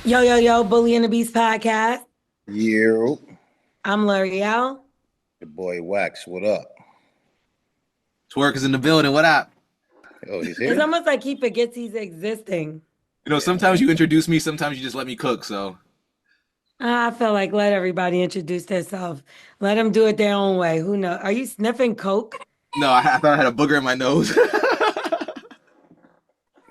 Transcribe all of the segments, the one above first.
Yo, yo, yo, Bully and the Beast podcast. You, I'm L'Oreal. the boy Wax, what up? Twerk is in the building. What up? Oh, he's It's here? almost like he forgets he's existing. Yeah, Sometimes you introduce me, sometimes you just let me cook. So I feel like let everybody introduce themselves. Let them do it their own way. Who knows? Are you sniffing coke? no, I thought I had a booger in my nose.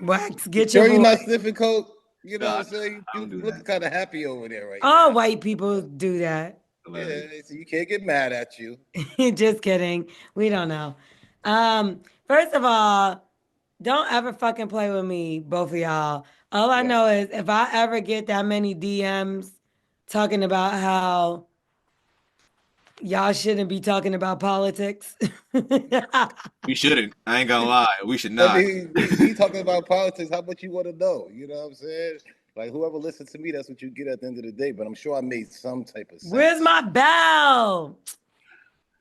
Wax, You get your sure you're not boy. sniffing coke? You know No, what I I'm saying? don't You do looking that. kind of happy over there right All now. white people do that. Yeah, Hilarious. so you can't get mad at you. Just kidding. We don't know. First of all, don't ever fucking play with me, both of y'all. All I Yeah, know is if I ever get that many DMs talking about how y'all shouldn't be talking about politics. We shouldn't. I ain't gonna lie. We should I not. mean, we talking about politics. How much you want to know? You know what I'm saying? Like whoever listens to me, that's what you get at the end of the day. But I'm sure I made some type of Where's sense. my bell?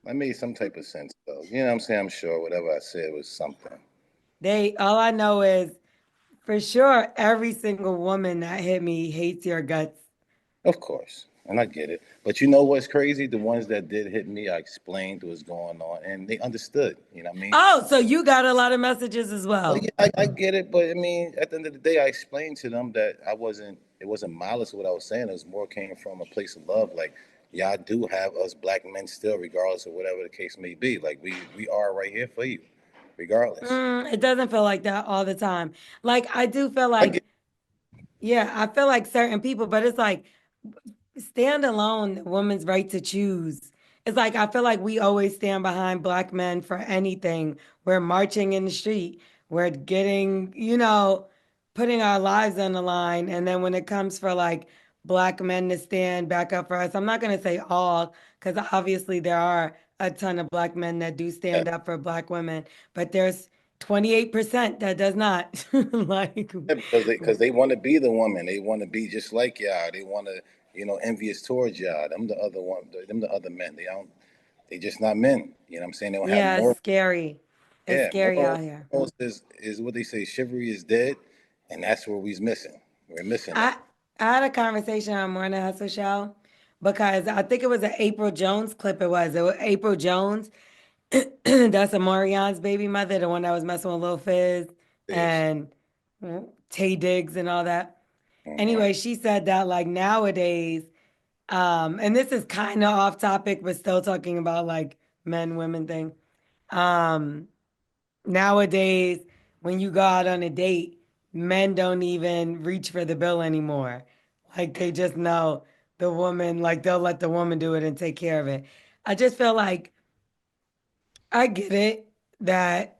I made some type of sense, though. You know what I'm saying? I'm sure whatever I said was something. They all I know is for sure every single woman that hit me hates your guts. Of course. And I get it. But you know what's crazy? The ones that did hit me, I explained what's going on and they understood. You know what I mean? Oh, so you got a lot of messages as Oh well. yeah, I get it. But I mean, at the end of the day, I explained to them that it wasn't malice what I was saying. It was more came from a place of love. Like, y'all do have us black men still, regardless of whatever the case may be. Like we are right here for you, regardless. It doesn't feel like that all the time. Like I do feel I get like, yeah, I feel like certain people, but it's like stand alone, the woman's right to choose. It's like I feel like we always stand behind black men for anything. We're marching in the street. We're getting, putting our lives on the line. And then when it comes for like black men to stand back up for us, I'm not gonna say all, because obviously there are a ton of black men that do that. stand up for black women, but there's 28% that does not. Like, Yeah, because they want to be the woman. They want to be just like y'all. They want to, envious towards y'all. Them the other one. Them the other men. They don't. They just not men. You know what I'm saying? They don't have yeah, it's more. scary. It's Yeah, scary more out here. is what they say. Chivalry is dead, and that's where we's missing. We're missing that. I I had a conversation on Morning Hustle Show because I think it was an April Jones clip. It was April Jones. That's Amarion's baby mother, the one that was messing with Lil Fizz Is. and Tay Diggs and all that. Hmm. Anyway, she said that like nowadays, and this is kind of off topic, but still talking about like men, women thing. Um, Nowadays, when you go out on a date, men don't even reach for the bill anymore. Like they just know the woman, like they'll let the woman do it and take care of it. I just feel like I get it that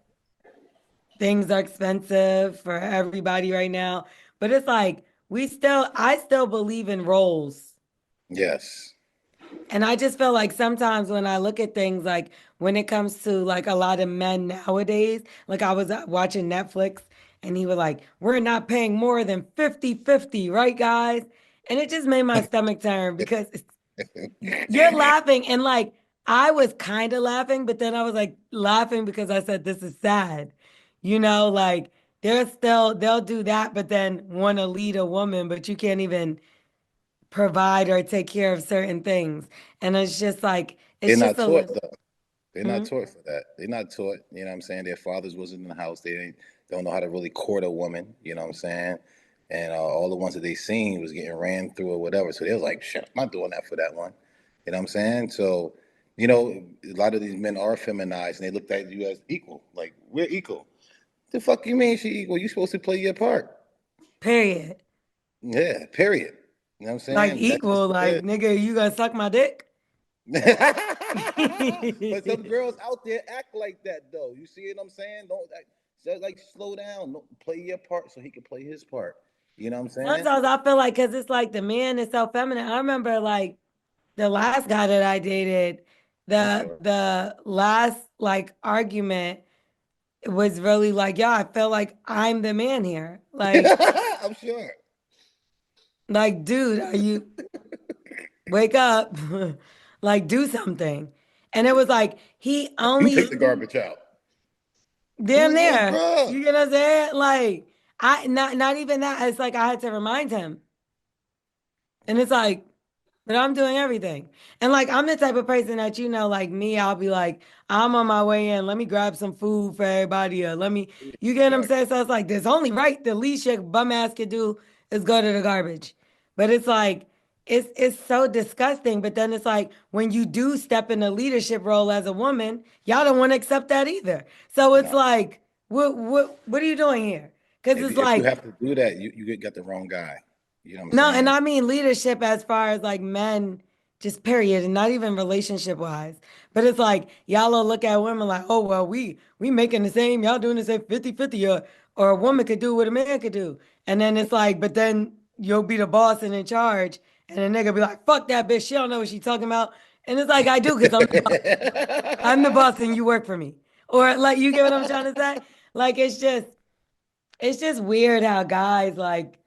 things are expensive for everybody right now, but it's like I still believe in roles. Yes. And I just feel like sometimes when I look at things like when it comes to like a lot of men nowadays, like I was watching Netflix and he was like, we're not paying more than 50-50, right, guys? And it just made my stomach turn because you're laughing. And like, I was kind of laughing, but then I was like laughing because I said, this is sad. Like they'll do that, but then want to lead a woman, but you can't even provide or take care of certain things. And it's just like, They're it's just not a taught little, though. They're not taught for that. They're not taught. You know what I'm saying? Their fathers wasn't in the house. Don't know how to really court a woman. You know what I'm saying? And all the ones that they seen was getting ran through or whatever. So they was like, "Shit, I'm not doing that for that one." You know what I'm saying? So, a lot of these men are feminized and they looked at you as equal. Like we're equal. The fuck you mean she equal? You supposed to play your part. period. Yeah. Period. You know what I'm Like saying? That's just equal, what like, it nigga, you gonna suck my dick? But some girls out there act like that though. You see what I'm saying? Don't act, so like slow down. Don't play your part so he can play his part. You know what I'm saying? Sometimes I feel like, cause it's like the man is so feminine. I remember like the last guy that I dated, I'm the sure. the last like argument was really like, yeah, I feel like I'm the man here. I'm sure. Like, dude, are you wake up? Like, do something. And it was like he You take the only garbage out. damn Who's little there. bruh? You get what I'm saying? Like, I not even that. It's like I had to remind him. And it's like, but I'm doing everything. And like, I'm the type of person that, like me, I'll be like, I'm on my way in. Let me grab some food for everybody. Or let me, you get what I'm Right. saying? So it's like, there's only right. The least your bum ass could do is go to the garbage. But it's like, it's so disgusting. But then it's like, when you do step in a leadership role as a woman, y'all don't want to accept that either. So it's No. like, what are you doing here? Because If it's if you like, have to do that, you got the wrong guy. You know what I'm no, and saying? I mean leadership as far as like men, just period, and not even relationship wise. But it's like y'all will look at women like, oh well, we making the same, y'all doing the same 50-50, or a woman could do what a man could do. And then it's like, but then you'll be the boss and in charge, and the nigga be like, fuck that bitch, she don't know what she's talking about. And it's like I do because I'm the boss and you work for me. Or like you get what I'm trying to say? Like it's just weird how guys like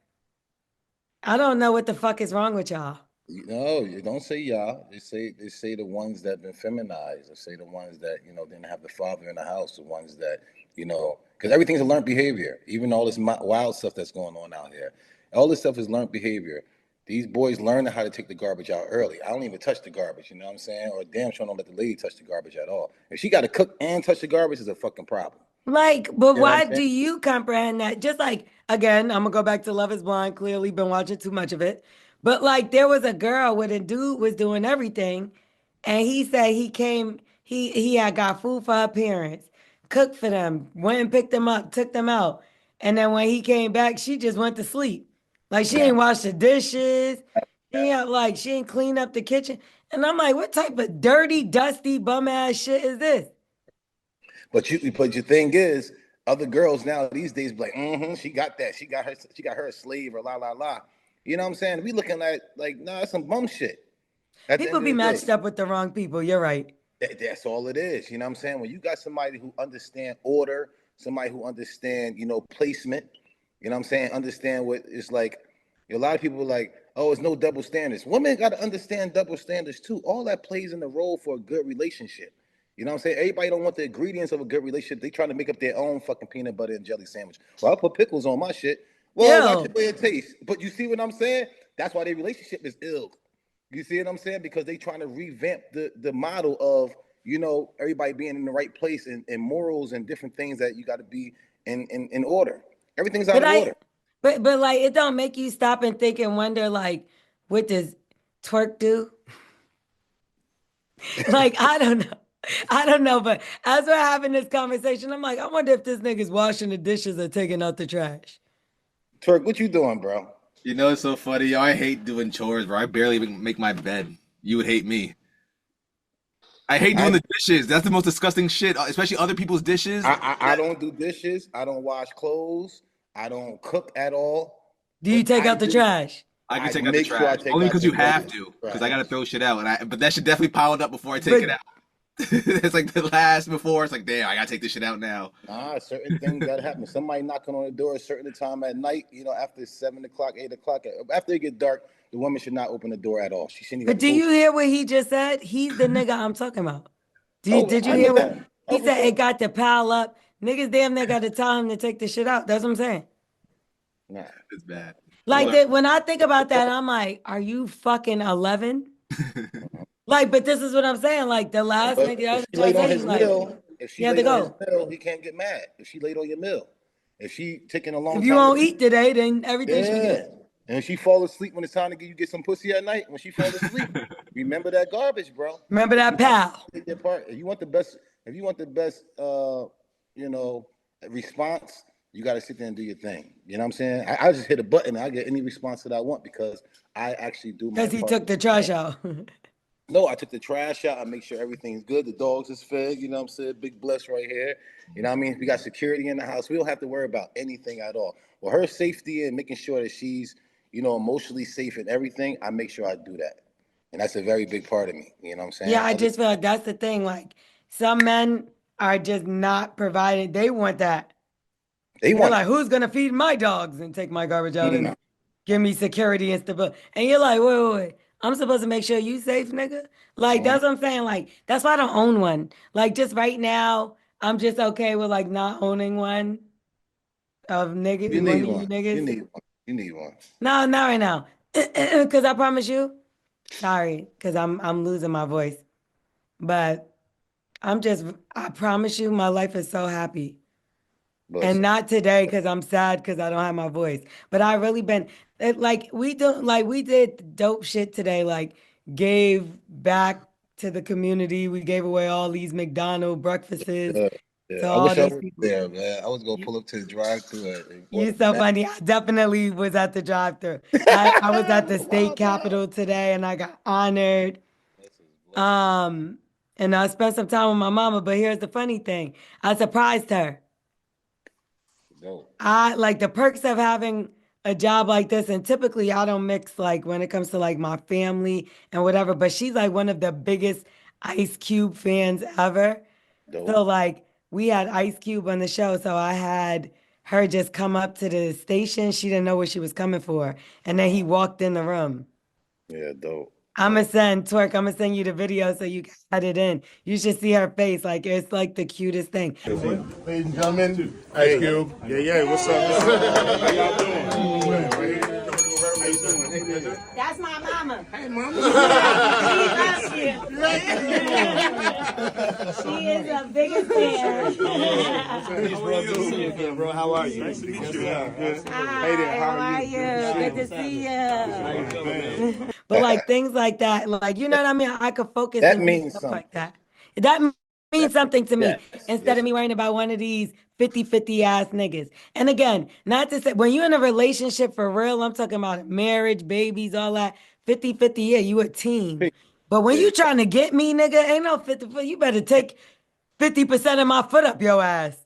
I don't know what the fuck is wrong with y'all. No, you don't say y'all. They say the ones that been feminized. They say the ones that didn't have the father in the house. The ones that because everything's a learned behavior. Even all this wild stuff that's going on out here, all this stuff is learned behavior. These boys learn how to take the garbage out early. I don't even touch the garbage. You know what I'm saying? Or damn sure don't let the lady touch the garbage at all. If she got to cook and touch the garbage, is a fucking problem. Like, but You know what I'm why saying? do you comprehend that? Just like, again, I'm gonna go back to Love is Blind, clearly been watching too much of it. But like there was a girl where the dude was doing everything, and he said he had got food for her parents, cooked for them, went and picked them up, took them out. And then when he came back, she just went to sleep. Like she Yeah. ain't washed the dishes. She ain't cleaned up the kitchen. And I'm like, what type of dirty, dusty, bum ass shit is this? But your thing is, other girls now these days be like, she got that. She got her a slave or la la la. You know what I'm saying? We looking at like, nah, that's some bum shit. At the People end of be the day, matched up with the wrong people. You're right. that's all it is. You know what I'm saying? When you got somebody who understand order, somebody who understand, placement, you know what I'm saying? Understand what it's like. A lot of people are like, oh, it's no double standards. Women got to understand double standards too. All that plays in the role for a good relationship. You know what I'm saying? Everybody don't want the ingredients of a good relationship. They trying to make up their own fucking peanut butter and jelly sandwich. Well, I put pickles on my shit. Well, watch Ew. the way it tastes. But you see what I'm saying? That's why their relationship is ill. You see what I'm saying? Because they trying to revamp the model of everybody being in the right place and morals and different things that you got to be in order. Everything's out But of I, order. but like, it don't make you stop and think and wonder, like, what does twerk do? Like, I don't know. I don't know. But as we're having this conversation, I'm like, I wonder if this nigga's washing the dishes or taking out the trash. Turk, what you doing, bro? You know, it's so funny, yo. I hate doing chores, bro. I barely even make my bed. You would hate me. I hate doing I the dishes. That's the most disgusting shit, especially other people's dishes. I don't do dishes. I don't wash clothes. I don't cook at all. Do you But take I out the do. trash? I can I take out the make sure I trash take only out because the you have dirty to, because I trash. gotta throw shit out, but that should definitely piled up before I take it But out. It's like the last before. It's like, damn, I gotta take this shit out now. Nah, certain things got to happen. Somebody knocking on the door a certain time at night, after 7 o'clock, 8 o'clock, after it get dark, the woman should not open the door at all. She shouldn't even but have do to you open. hear what he just said? He's the nigga I'm talking about. Oh, Did you I know hear what that. Oh, he for said? It sure. got to pile up. Niggas damn near got to tell him to take the shit out. That's what I'm saying. Nah. It's bad. I'm Like Yeah. learning. that when I think about that, I'm like, are you fucking 11? Like, but this is what I'm saying. Like the last But nigga I if was she trying laid to on tell you, his like, meal, if she you have to laid on his go. meal, he can't get mad. If she laid on your meal, if she taking a long If you time to won't cook, eat today, then everything should be good. yeah. And if she fall asleep when it's time to get some pussy at night, when she fall asleep, remember that garbage, bro. Remember that You got pal. to take your part. If you want the best, you know, response, you got to sit there and do your thing. You know what I'm saying? I just hit a button and I get any response that I want because I actually do my Because he part. took the trash out. No, I took the trash out. I make sure everything's good. The dogs is fed. You know what I'm saying? Big bless right here. You know what I mean? We got security in the house. We don't have to worry about anything at all. Well, her safety and making sure that she's, emotionally safe and everything, I make sure I do that. And that's a very big part of me. You know what I'm Yeah, saying? I just feel like that's the thing. Like some men are just not provided. They want that. They They're want like, who's gonna feed my dogs and take my garbage out and no. give me security and stability? And you're like, wait. I'm supposed to make sure you safe, nigga. Like Mhm. that's what I'm saying. Like that's why I don't own one. Like just right now, I'm just okay with like not owning one of You nigga one need of you one. You niggas. need one. You need one. No, not right now. Because I promise you, sorry, because I'm losing my voice. But I'm just, I promise you, my life is so happy. Bless And you. not today because I'm sad because I don't have my voice. But I really been like we did dope shit today. Like gave back to the community. We gave away all these McDonald's breakfasts Yeah, to yeah. I all wish I these was people. there, man. I was gonna You, pull up to the drive-thru and you order so that. funny. I definitely was at the drive-thru. I was at the state Wild out. capitol today and I got honored. Blessings. Um, and I spent some time with my mama. But here's the funny thing: I surprised her. Dope. I like the perks of having a job like this, and typically I don't mix like when it comes to like my family and whatever, but she's like one of the biggest Ice Cube fans ever. So Dope. like we had Ice Cube on the show, so I had her just come up to the station. She didn't know what she was coming for. And then he walked in the room. Yeah, dope. I'm gonna Dope. send Twerk, I'm gonna send you the video so you can add it in. You should see her face. Like it's like the cutest thing. Ladies and gentlemen, Ice Cube. Yeah, yeah, what's up? How y'all doing? How you doing? That's my mama. Hey, mama. She is a biggest fan. Good to see you again, bro. How are you? Nice to meet you. Good. Hey there, how are you? Good to see you. But like things like that, like you know what I mean? I could focus That and do means stuff something. like that. That means That, something to me yes, instead yes. of me worrying about one of these 50-50 ass niggas. And again, not to say when you're in a relationship for real, I'm talking about marriage, babies, all that. 50-50, yeah, you a team. But when Yeah, you trying to get me, nigga, ain't no 50, you better take 50% of my foot up your ass.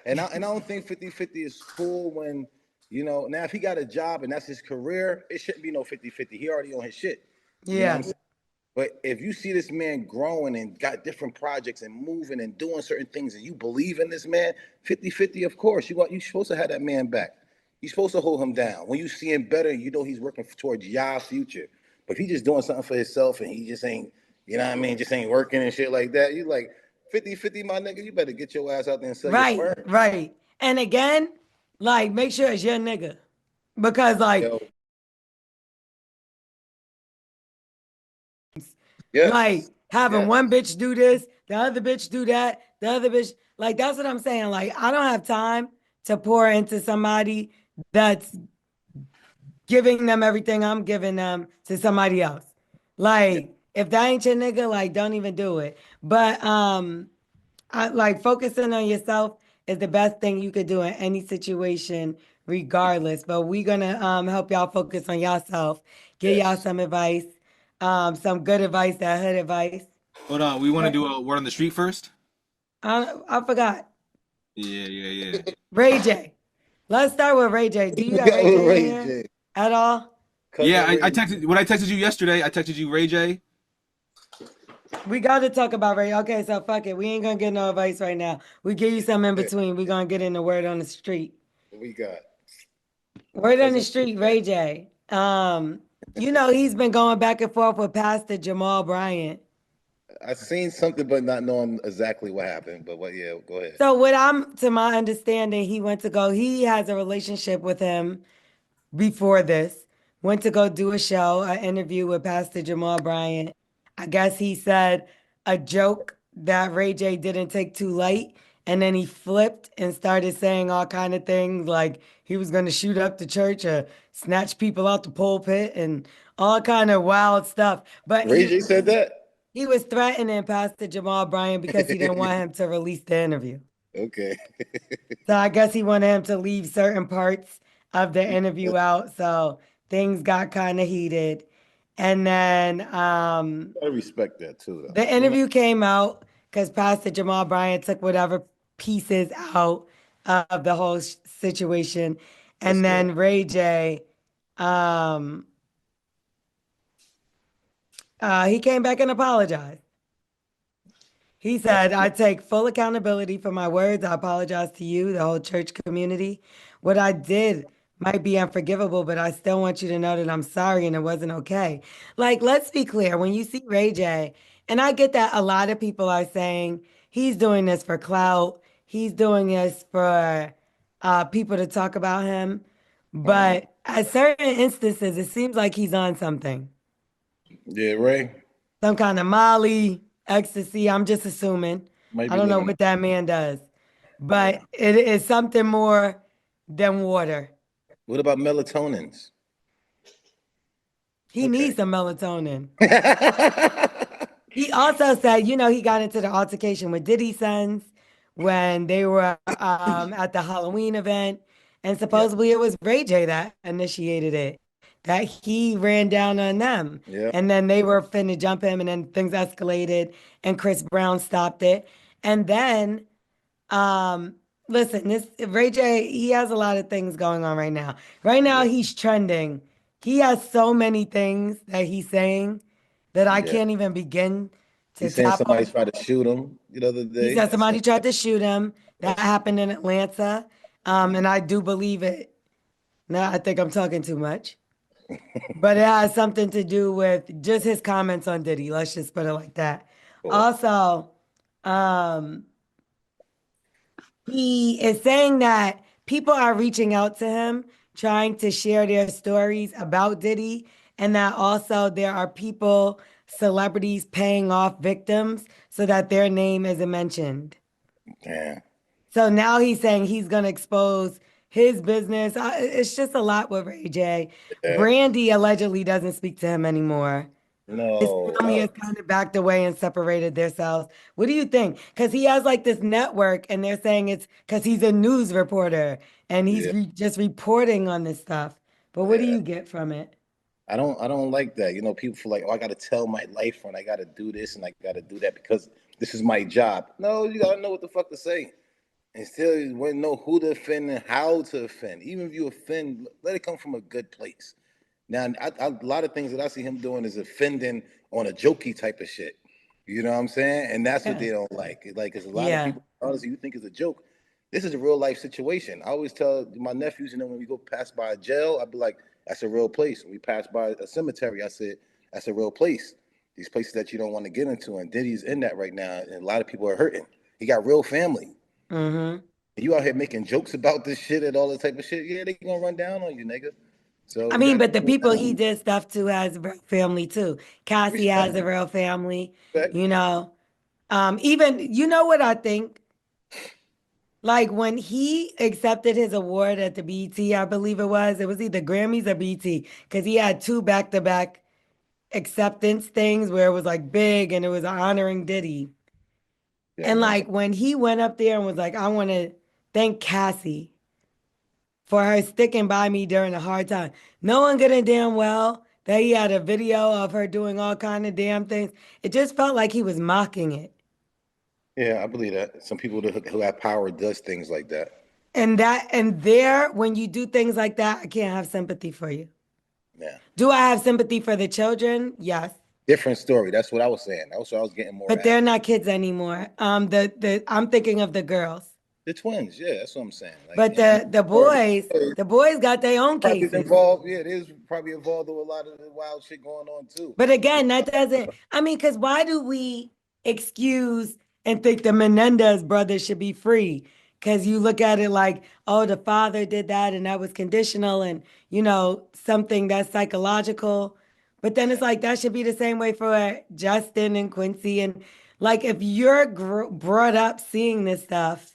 and I don't think 50-50 is cool when, now if he got a job and that's his career, it shouldn't be no 50-50. He already on his shit. You know what I'm Yeah. saying? But if you see this man growing and got different projects and moving and doing certain things and you believe in this man, 50-50, of course, you're supposed to have that man back. You're supposed to hold him down. When you see him better, you know he's working towards y'all future. But if he just doing something for himself and he just ain't, you know what I mean, just ain't working and shit like that, you like 50-50, my nigga, you better get your ass out there and sell your Right, sperm. right. And again, like make sure it's your nigga. Because like Yo, yes, having yes. one bitch do this, the other bitch do that, the other bitch, like that's what I'm saying. Like I don't have time to pour into somebody that's giving them everything I'm giving them to somebody else. Yeah. Like if that ain't your nigga, like don't even do it. But I like focusing on yourself is the best thing you could do in any situation, regardless. But we're gonna help y'all focus on yourself, give y'all Yes. some advice, some good advice, that hood advice. Hold on, we want to do a word on the street first? I forgot. Yeah, yeah, yeah. Ray J. Let's start with Ray J. Do you We got got Ray J in Ray here J. at all? Yeah, Cousin I Ray J. texted when I texted you yesterday. I texted you Ray J. We got to talk about Ray. Okay, so fuck it. We ain't gonna get no advice right now. We give you some in between. We gonna get in the word on the street. We got Word on the cousin street, Ray Ray J. He's been going back and forth with Pastor Jamal Bryant. I seen something, but not knowing exactly what happened. But what? Yeah, go ahead. So what I'm to my understanding, he has a relationship with him before this. Went to go do a show, an interview with Pastor Jamal Bryant. I guess he said a joke that Ray J didn't take too light, and then he flipped and started saying all kind of things like he was going to shoot up the church or snatch people out the pulpit and all kind of wild stuff. But Ray J said that. he was threatening Pastor Jamal Bryant because he didn't want him to release the interview. Okay. So I guess he wanted him to leave certain parts of the interview out. So things got kind of heated. And then I respect that too, though. the interview came out because Pastor Jamal Bryant took whatever pieces out of the whole situation. That's And good. then Ray J, um, he came back and apologized. He That's said, I take full accountability for my words. I apologize to you, the whole church community. What I did might be unforgivable, but I still want you to know that I'm sorry and it wasn't okay. Like, let's be clear when you see Ray J, and I get that a lot of people are saying he's doing this for clout, he's doing this for people to talk about him. good. But at certain instances, it seems like he's on something. Yeah, Ray Some kind of Molly, ecstasy. I'm just assuming. might I be don't know living. what that man does, Yeah. but it is something more than water. What about melatonins? He Okay. needs some melatonin. He also said, he got into the altercation with Diddy's sons when they were at the Halloween event. And Yeah. supposedly it was Ray J that initiated it, that he ran down on them. Yeah. And then they were finna jump him, and then things escalated, and Chris Brown stopped it. And then, um, listen, this Ray J, he has a lot of things going on right now. Right now, Yeah. he's trending. He has so many things that he's saying that I Yeah. can't even begin to He's saying tap somebody on. tried to shoot him the other He day. said somebody tried to shoot him. That happened in Atlanta. And I do believe it. Now I think I'm talking too much. But it has something to do with just his comments on Diddy. Let's just put it like that. Cool. Also, um, he is saying that people are reaching out to him, trying to share their stories about Diddy, and that also there are people, celebrities paying off victims so that their name isn't mentioned. Yeah. So now he's saying he's going to expose his business. It's just a lot with Ray J. Yeah. Brandy allegedly doesn't speak to him anymore. His No. family has kind of backed away and separated themselves. What do you think? Because he has like this network, and they're saying it's because he's a news reporter and he's Yeah. just reporting on this stuff. But what do Yeah. you get from it? I don't like that. People feel like, oh, I gotta tell my life friend, I gotta do this and I gotta do that because this is my job. No, you gotta know what the fuck to say. And still you want to know who to offend and how to offend. Even if you offend, let it come from a good place. Now, a lot of things that I see him doing is offending on a jokey type of shit. You know what I'm saying? And that's what Yeah. they don't like. Like, because a lot of Yeah. people, honestly, you think it's a joke. This is a real life situation. I always tell my nephews, when we go pass by a jail, I'd be like, that's a real place. When we pass by a cemetery, I said, that's a real place. These places that you don't want to get into. And Diddy's in that right now. And a lot of people are hurting. He got real family. Mm-hmm. You out here making jokes about this shit and all this type of shit. Yeah, they gonna run down on you, nigga. So I you mean, gotta but the people he did stuff to has a real family too. Cassie has respect. a real family, Respect. you know. Even you know what I think? Like when he accepted his award at the BET, I believe it was either Grammys or BET, because he had two back-to-back acceptance things where it was like big and it was honoring Diddy. Yeah, I And remember. like when he went up there and was like, I want to thank Cassie for her sticking by me during a hard time. No one getting damn well that he had a video of her doing all kind of damn things. It just felt like he was mocking it. Yeah, I believe that. Some people who have power does things like that. And there, when you do things like that, I can't have sympathy for you. Yeah. Do I have sympathy for the children? Yes. Different story. That's what I was saying. That's what I was getting more But at. they're not kids anymore. The I'm thinking of the girls. The twins, yeah, that's what I'm saying. Like, But the boys got their own probably cases. involved. Yeah, it is probably involved with a lot of the wild shit going on too. But again, that doesn't, I mean, because why do we excuse and think the Menendez brothers should be free? Because you look at it like, oh, the father did that and that was conditional and, something that's psychological. But then it's like that should be the same way for Justin and Quincy. And like, if you're brought up seeing this stuff,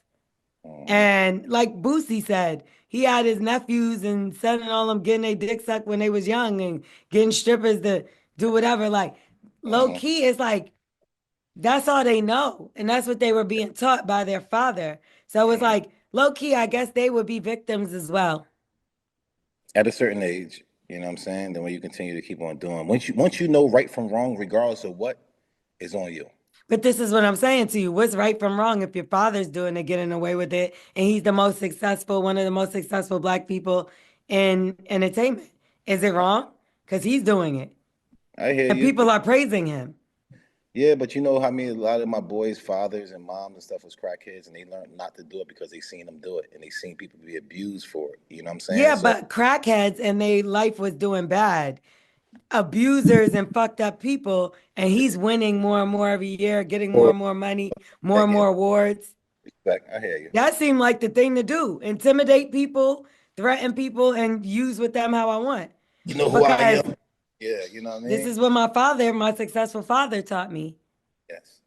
Mhm. and like Boosie said, he had his nephews and son and all them getting their dick sucked when they was young and getting strippers to do whatever. Like low Mhm. key, it's like that's all they know. And that's what they were being taught by their father. So it's Mhm. like low key, I guess they would be victims as well. At a certain age, you know what I'm saying? Then when you continue to keep on doing, once you know right from wrong, regardless of what, is on you. But this is what I'm saying to you. What's right from wrong if your father's doing it, getting away with it, and he's the most successful, one of the most successful black people in entertainment? Is it wrong? Because he's doing it. I hear And you. people are praising him. Yeah, but you know how a lot of my boys' fathers and moms and stuff was crackheads, and they learned not to do it because they seen them do it, and they seen people be abused for it. You know what I'm saying? Yeah, So but crackheads and their life was doing bad. Abusers and fucked up people, and he's winning more and more every year, getting more or and more money, more respect, and yeah, more awards. respect. I hear you. That seemed like the thing to do. Intimidate people, threaten people and use with them how I want. You know who I Because am. Yeah, you know what I this mean? is what my successful father taught me. Yes.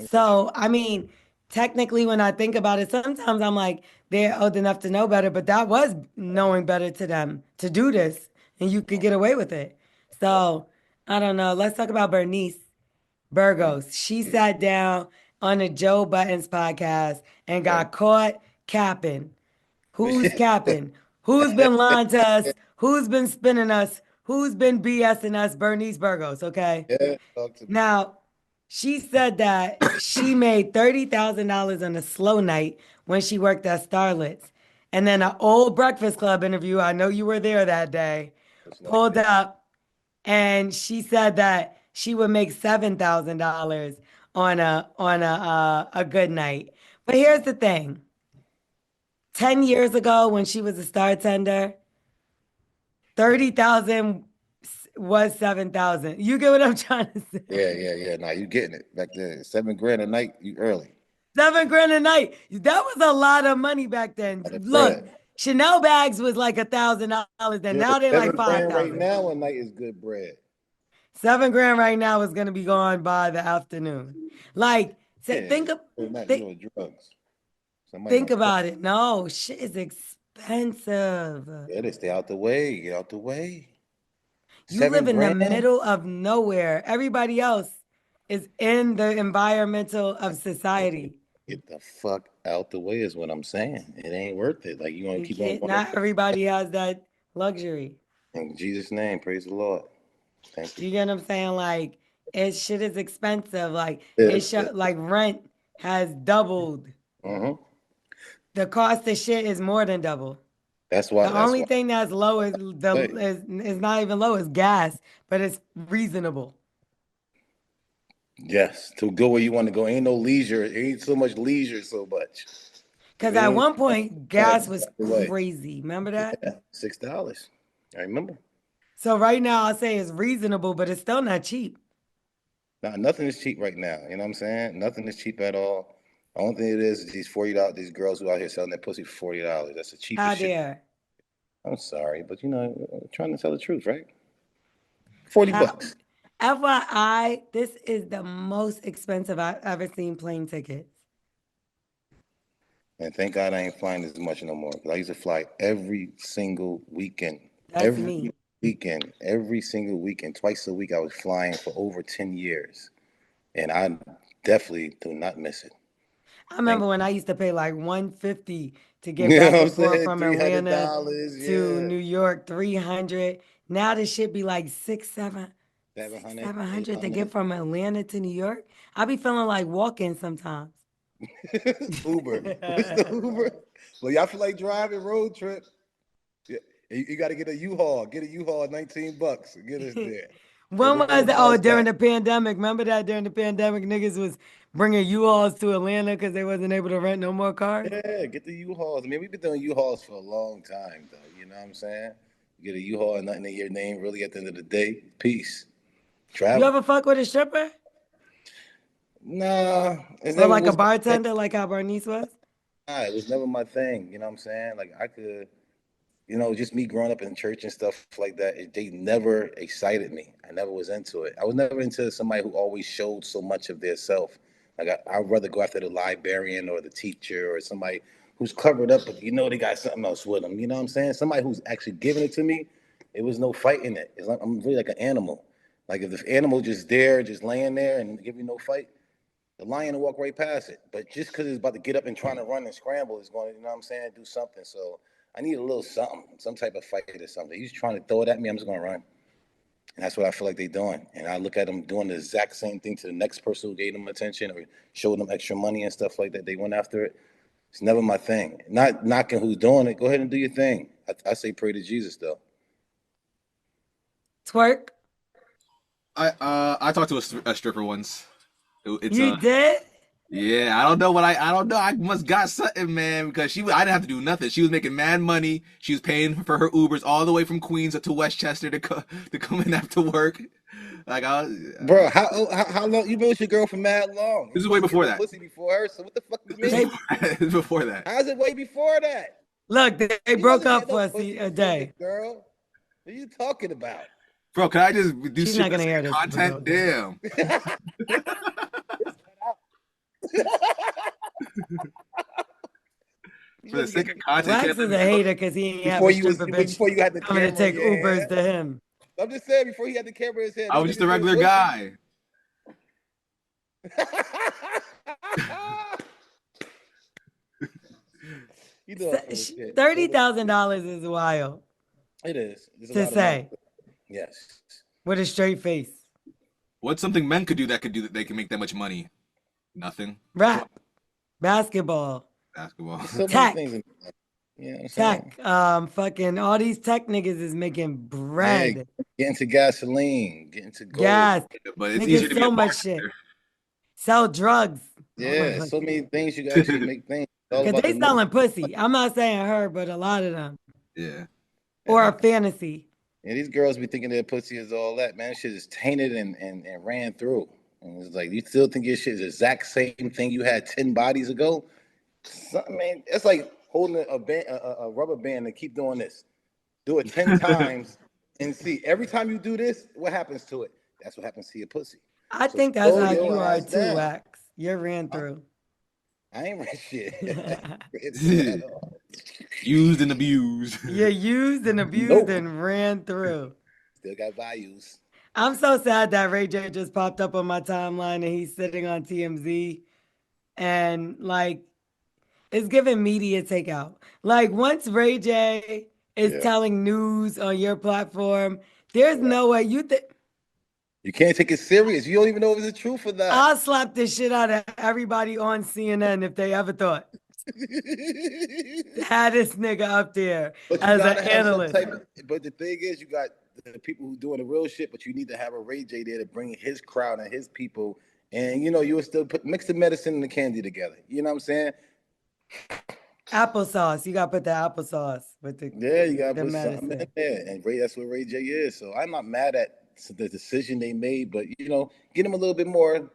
So, I mean, technically, when I think about it, sometimes I'm like, they're old enough to know better, but that was knowing better to them to do this, and you could get away with it. So, I don't know. Let's talk about Bernice Burgos. She sat down on a Joe Buttons podcast and Right. got caught capping. Who's capping? Who's been lying to us? Who's been spinning us? Who's been BSing us? Bernice Burgos, okay? Yeah, talk to me. Now, she said that she made $30,000 on a slow night when she worked at Starlets. And then an old Breakfast Club interview, I know you were there that day, It's like pulled that. up and she said that she would make $7,000 on a good night. But here's the thing. 10 years ago when she was a star tender, 30,000 was 7,000. You get what I'm trying to say? Yeah. Now you getting it back then. $7 grand a night, you early. 7 grand a night. That was a lot of money back then. Out of Look, bread. Chanel bags was like $1,000 then. Yo, Now they're like 7 grand right 5,000. now a night is good bread. 7 grand right now is gonna be gone by the afternoon. Like, Yeah. Not you think, on drugs. Somebody think on crack. about it. No, shit is expensive. Yeah, they stay out the way. Get out the way. You live Seven in the grand. middle of nowhere. Everybody else is in the environmental of society. Get the fuck out the way is what I'm saying. It ain't worth it. Like you want to You keep on can't, going. not everybody has that luxury. In Jesus' name, praise the Lord. Thank you. You get what I'm saying? Like, shit is expensive. Like, Yes. like rent has doubled. Mm-hmm. The cost of shit is more than double. That's why. The That's only why. thing that's low Hey, is not even low, is gas, but it's reasonable. yes, to go where you want to go. Ain't no leisure. Ain't so much leisure. So much. If Because it at ain't one point, that, gas was out the way. crazy. Remember that? Yeah, $6. I remember. So right now, I'll say it's reasonable, but it's still not cheap. Now, nothing is cheap right now. You know what I'm saying? Nothing is cheap at all. The only thing it is these $40. These girls who out here selling their pussy for $40. That's the How cheapest shit. dare? I'm sorry, but you know, trying to tell the truth, right? 40 How? bucks. FYI, this is the most expensive I've ever seen plane tickets. And thank God I ain't flying as much no more. Because I used to fly every single weekend. That's Every me. weekend. Every single weekend. Twice a week I was flying for over 10 years. And I definitely do not miss it. I Thank remember when I used to pay like 150 to you. get You know back what I'm and forth saying? from Atlanta $300. to Yeah. New York, 300. Now this shit be like six, 700, 700 to get 800. from Atlanta to New York. I be feeling like walking sometimes. Uber. What's the Uber? Well, y'all feel like driving road trip. Yeah. You got to get a U-Haul. Get a U-Haul, 19 bucks. Get us there. And When we'll bring was the it? Oh, house during back. the pandemic. Remember that during the pandemic, niggas was bringing U-Hauls to Atlanta because they wasn't able to rent no more cars? Yeah, get the U-Hauls. I mean, we've been doing U-Hauls for a long time, though. You know what I'm saying? You get a U-Haul and nothing in your name, really, at the end of the day. Peace. You Travel. ever fuck with a stripper? Nah, it Or never like a was my thing. bartender like how Bernice was? Nah, it was never my thing. You know what I'm saying? Like, I could, just me growing up in church and stuff like that, they never excited me. I never was into it. I was never into somebody who always showed so much of their self. Like I'd rather go after the librarian or the teacher or somebody who's covered up, but they got something else with them. You know what I'm saying? Somebody who's actually giving it to me. It was no fighting it. It's like I'm really like an animal. Like if the animal just there, just laying there and give me no fight, the lion will walk right past it. But just because it's about to get up and trying to run and scramble, it's going to, you know what I'm saying, do something. So I need a little something, some type of fight or something. He's trying to throw it at me, I'm just going to run. And that's what I feel like they're doing. And I look at them doing the exact same thing to the next person who gave them attention or showed them extra money and stuff like that. They went after it. It's never my thing. Not knocking who's doing it. Go ahead and do your thing. I say pray to Jesus, though. Twerk? I talked to a stripper once. It's You did? Yeah, I don't know. I must got something, man, because I didn't have to do nothing. She was making mad money. She was paying for her Ubers all the way from Queens up to Westchester to come in after work. Like Bro, how long you been with your girl for mad long? this is You way wasn't before giving that. pussy before her, so what the fuck you This mean? is before that. How's it way before that? Look, they He broke wasn't up getting no for pussy a from the day. girl. What are you talking about? Bro, can I just do She's shit not for the gonna sake hear of this content? episode. Damn. He For the wasn't sake getting of content, Wax can't let is me a cook. hater because he ain't have a stripper bitch before you had the coming to camera in take your Ubers hand. to him. I'm just saying before he had the camera in his hand, I that was just a nigga's getting regular pussy. guy. You know I'm full of shit. $30,000 is wild It is. There's a to lot of money. say Yes. with a straight face. What's something men could do that they can make that much money? Nothing. Rap, basketball, Basketball. There's so many things. tech, You know what I'm saying? tech. Fucking all these tech niggas is making Yeah, bread, get into gasoline, get into gold. gas, But it's easier niggas, to be a so much shit. bartender. Sell drugs. Yeah, so many things you can actually make things. It's all Because about they the money. selling pussy. I'm not saying her, but a lot of them. Yeah. Or a fantasy. Yeah, these girls be thinking their pussy is all that, man. Shit is tainted and ran through. And it's like, you still think your shit is the exact same thing you had 10 bodies ago? Man, it's like holding a rubber band and keep doing this. Do it 10 times and see. Every time you do this, what happens to it? That's what happens to your pussy. I So think that's slow how your you are ass too, down. Wax. You're ran Huh? through. I ain't ran shit. Ran through at all. Used and abused. You're used and abused Nope. and ran through. Still got values. I'm so sad that Ray J just popped up on my timeline and he's sitting on TMZ and like it's giving media takeout. Like once Ray J is Yeah. telling news on your platform, there's Right. no way you think You can't take it serious. You don't even know if it's the truth or not. I'll slap the shit out of everybody on CNN if they ever thought had this nigga up there But you as an gotta have some analyst. type of. But the thing is, you got the people who doing the real shit, but you need to have a Ray J there to bring his crowd and his people, and you will still mix the medicine and the candy together. You know what I'm saying? Applesauce. You gotta put the applesauce with Yeah, you gotta the put something in medicine. there, and that's what Ray J is. So I'm not mad at the decision they made, but get him a little bit more,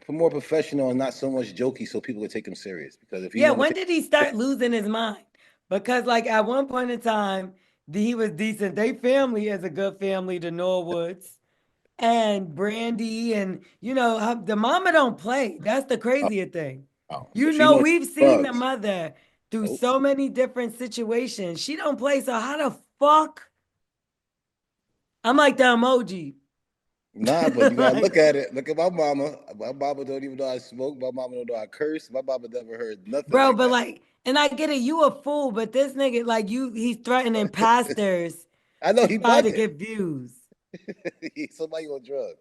more professional and not so much jokey, so people can take him serious. Because if you Yeah, want to when take, did he start losing his mind? Because like at one point in time, he was decent. They family is a good family, the Norwoods and Brandy, and the mama don't play. That's the oh, crazier thing. oh, so she know We've seen the drugs. mother through Nope. so many different situations. She don't play. So how the fuck? I'm like the emoji. Nah, but you gotta look Like, at it. Look at my mama. My mama don't even know I smoke. My mama don't know I curse. My mama never heard nothing bro, like but that. like, and I get it, you a fool, but this nigga, like he's threatening pastors I know to he try to bugging. get views. He's somebody on drugs.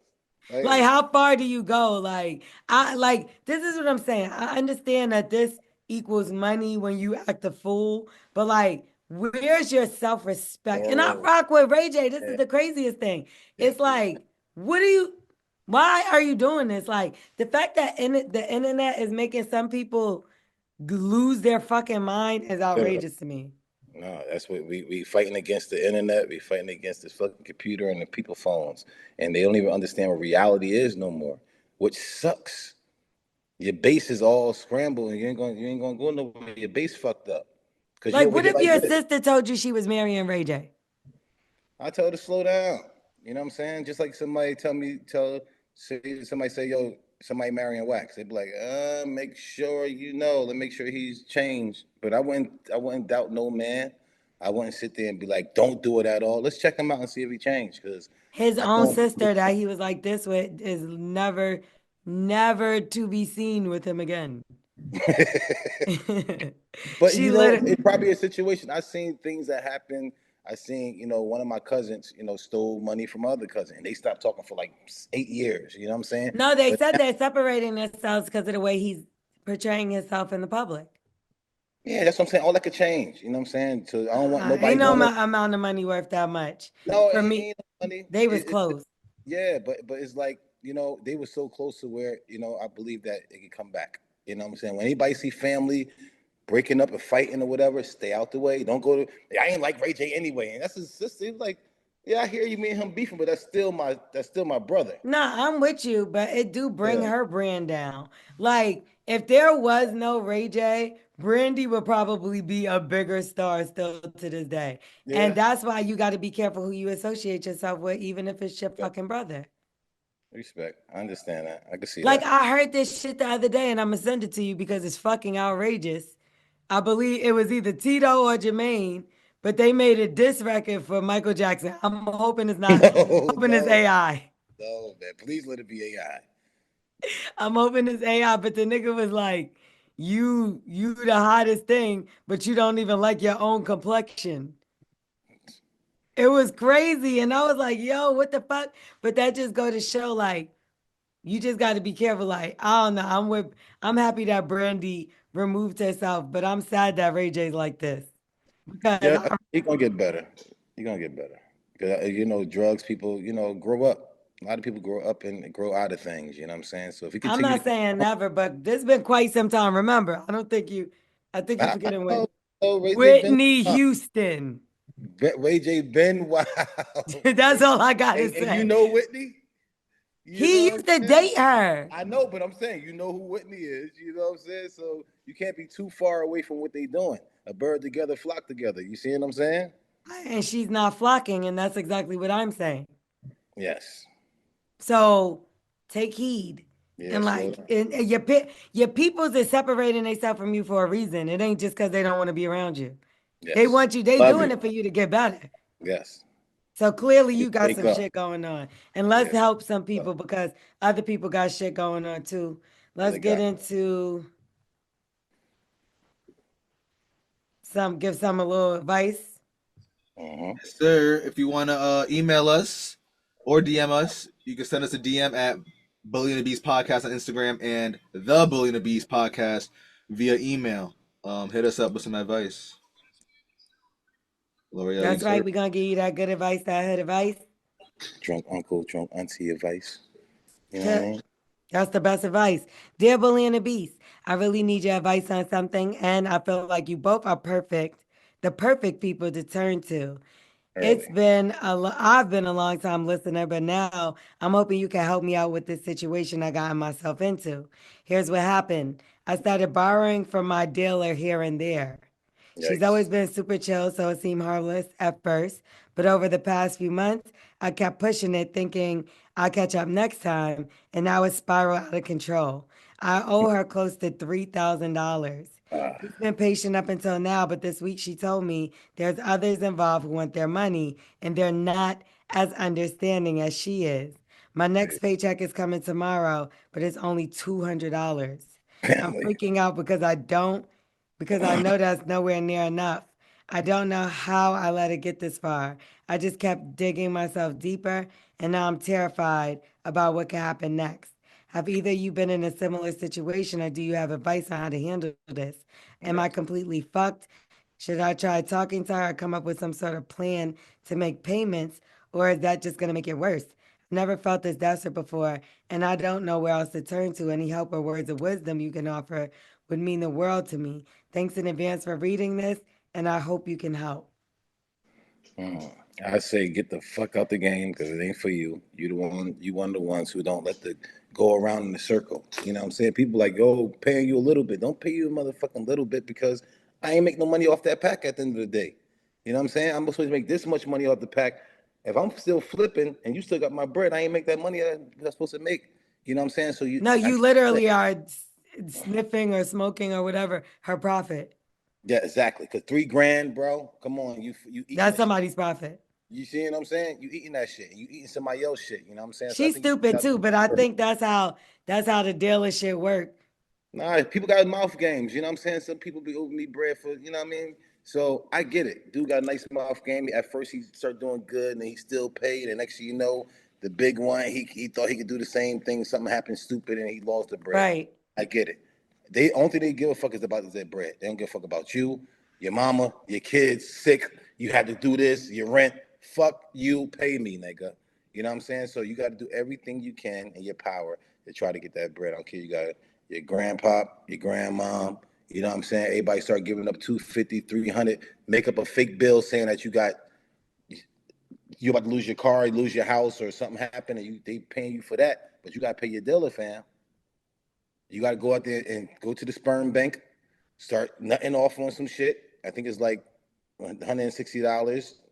Like, Hey, how far do you go? This is what I'm saying. I understand that this equals money when you act a fool, but like, where's your self-respect? And I oh, rock with Ray J. This yeah, is the craziest thing. yeah, It's like, why are you doing this? Like, the fact that the internet is making some people lose their fucking mind is yeah. outrageous to me. No, that's what we fighting against the internet. We fighting against this fucking computer and the people phones, and they don't even understand what reality is no more, which sucks. Your base is all scrambled, and you ain't gonna go nowhere. Your base fucked up because you Like, over what here if like your this. sister told you she was marrying Ray J? I tell her to slow down. You know what I'm saying? Just like somebody say, yo, somebody marrying Wax. They'd be like, make sure let's make sure he's changed. But I wouldn't doubt no man. I wouldn't sit there and be like, don't do it at all. Let's check him out and see if he changed. Because His I own know. sister that he was like this with is never, never to be seen with him again. But She literally, it's probably a situation. I've seen things that happen. I seen, one of my cousins, stole money from other cousin, and they stopped talking for like 8 years. You know what I'm saying? no, they But said they're separating themselves because of the way he's portraying himself in the public. yeah, that's what I'm saying. All that could change. You know what I'm saying? So I don't want nobody Ain't no going to. amount of money worth that much. No, For it me, ain't no money. they was close. Yeah, but it's like they were so close to where I believe that it could come back. You know what I'm saying? When anybody see family breaking up and fighting or whatever, stay out the way. Don't go to. I ain't like Ray J anyway, and that's his sister. He's like, Yeah, I hear you, me and him beefing, but that's still my brother. Nah, I'm with you, but it do bring Yeah, her brand down. Like, if there was no Ray J, Brandy would probably be a bigger star still to this day. And yeah. that's why you got to be careful who you associate yourself with, even if it's your Respect. fucking brother. Respect. I understand that. I can see Like, that. I heard this shit the other day, and I'm gonna send it to you because it's fucking outrageous. I believe it was either Tito or Jermaine, but they made a diss record for Michael Jackson. I'm hoping it's not, No, hoping it's no, AI. no, man. Please let it be AI. I'm hoping it's AI, but the nigga was like, you the hottest thing, but you don't even like your own complexion. It was crazy. And I was like, yo, what the fuck? But that just go to show like you just gotta be careful. Like, I don't know. I'm happy that Brandy removed herself, but I'm sad that Ray J's like this. Because Yeah, he gonna get better. He gonna get better. Because drugs. People, grow up. A lot of people grow up and grow out of things. You know what I'm saying? So if he I'm continue not to, saying never, but this been quite some time. Remember, I think you I forgetting with know, Ray J been, Whitney Houston. Ray J been wild. That's Ray, all I gotta and you say. know Whitney. You He know what I'm used to saying? date her. I know, but I'm saying you know who Whitney is. You know what I'm saying? So you can't be too far away from what they doing. A bird together, flock together. You see what I'm saying? And she's not flocking, and that's exactly what I'm saying. Yes. So take heed. Yeah. And Slow like down. and your peoples is separating themselves from you for a reason. It ain't just because they don't want to be around you. They Yes. want you, they Love doing you. it for you to get better. Yes. So clearly You you got wake some up. shit going on. And let's Yeah. help some people because other people got shit going on too. Let's They get got. into give some a little advice. Uh-huh. Yes, sir. If you want to email us or DM us, you can send us a DM at Bully and the Beast Podcast on Instagram and the Bully and the Beast Podcast via email. Hit us up with some advice. L'Oreal, you That's right. sir. We're gonna give you that good advice, that hood advice. Drunk uncle, drunk auntie advice. You know what I Tuh. mean? That's the best advice. Dear Bully and the Beast, I really need your advice on something, and I feel like you both are perfect, the perfect people to turn to. Early. I've been a long time listener, but now I'm hoping you can help me out with this situation I got myself into. Here's what happened. I started borrowing from my dealer here and there. She's always Yikes. been super chill, so it seemed harmless at first. But over the past few months, I kept pushing it, thinking I'll catch up next time, and now it's spiraled out of control. I owe her close to $3,000. Ah, She's been patient up until now, but this week she told me there's others involved who want their money, and they're not as understanding as she is. My next paycheck is coming tomorrow, but it's only $200. I'm family. freaking out because I know that's nowhere near enough. I don't know how I let it get this far. I just kept digging myself deeper, and now I'm terrified about what could happen next. Have either of you been in a similar situation, or do you have advice on how to handle this? Am I Yes. completely fucked? Should I try talking to her or come up with some sort of plan to make payments, or is that just going to make it worse? I've never felt this desperate before, and I don't know where else to turn to. Any help or words of wisdom you can offer would mean the world to me. Thanks in advance for reading this, and I hope you can help. Mm. I say get the fuck out the game because it ain't for you. You the one. You one of the ones who don't let the go around in the circle. You know what I'm saying? People like, yo, paying you a little bit. Don't pay you a motherfucking little bit because I ain't make no money off that pack at the end of the day. You know what I'm saying? I'm supposed to make this much money off the pack. If I'm still flipping and you still got my bread, I ain't make that money that I'm supposed to make. You know what I'm saying? So No, I you literally are sniffing or smoking or whatever her profit. yeah, exactly. Cause 3 grand, bro. Come on, you eating That's that shit. somebody's profit. You see what I'm saying? You eating that shit. You eating somebody else shit. You know what I'm saying? So I She's think you stupid got too, but I think that's how the dealer shit work. nah. People got mouth games. You know what I'm saying? Some people be owing me bread for. You know what I mean? So I get it. Dude got a nice mouth game. At first he started doing good, and then he still paid. And next thing you know, the big one, he thought he could do the same thing. Something happened stupid, and he lost the bread. Right. I get it. They only thing they give a fuck is about their bread. They don't give a fuck about you, your mama, your kids sick. You had to do this, your rent. Fuck you, pay me, nigga. You know what I'm saying? So you got to do everything you can in your power to try to get that bread. I don't care. You got your grandpop, your grandmom. You know what I'm saying? Everybody start giving up 250, 300. Make up a fake bill saying that you got you about to lose your car, you lose your house, or something happened, and they paying you for that, but you gotta pay your dealer, fam. You gotta go out there and go to the sperm bank, start nutting off on some shit. I think it's like $160. You know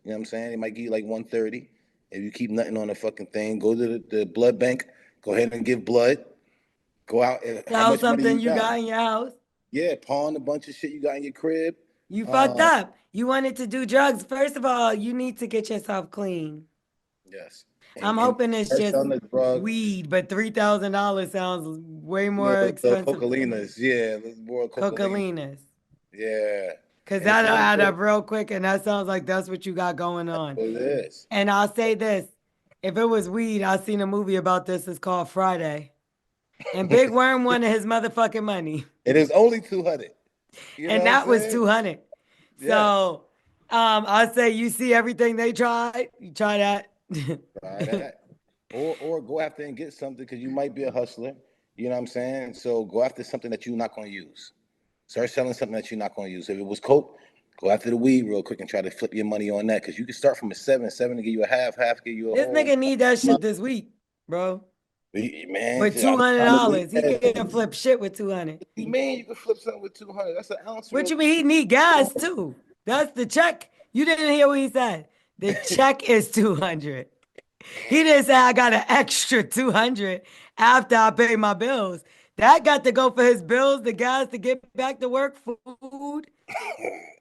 what I'm saying? It might give you like 130 if you keep nutting on the fucking thing. Go to the blood bank. Go ahead and give blood. Go out. How Sell much money something you you got? got in your house. Yeah, pawn a bunch of shit you got in your crib. You fucked Uh, up. You wanted to do drugs. First of all, you need to get yourself clean. yes. I'm And hoping it's start just selling the drug. weed, but $3,000 sounds way more Little expensive. cocalinas. Yeah, more cocalinas. Cocalinas. Yeah. Because And it's that'll not add good. up real quick, and that sounds like that's what you got going That's on. what it is. And I'll say this. If it was weed, I seen a movie about this. It's called Friday. And Big Worm wanted his motherfucking money. It is only 200. You know And what I'm that was saying? 200. Yes. So I say you see everything they tried, you try that. Try that. Or go after and get something because you might be a hustler. You know what I'm saying? So go after something that you're not going to use. Start selling something that you're not going to use. If it was coke, go after the weed real quick and try to flip your money on that because you can start from a seven to give you a half give you a This whole. nigga need that shit this week, bro. Man, With I two was hundred trying to do dollars, he can't that. flip shit with 200. You mean you can flip something with 200? That's an ounce What real you mean he need gas too? That's the check. You didn't hear what he said. The check is 200. He didn't say I got an extra 200 after I pay my bills. That got to go for his bills, the gas to get back to work, food,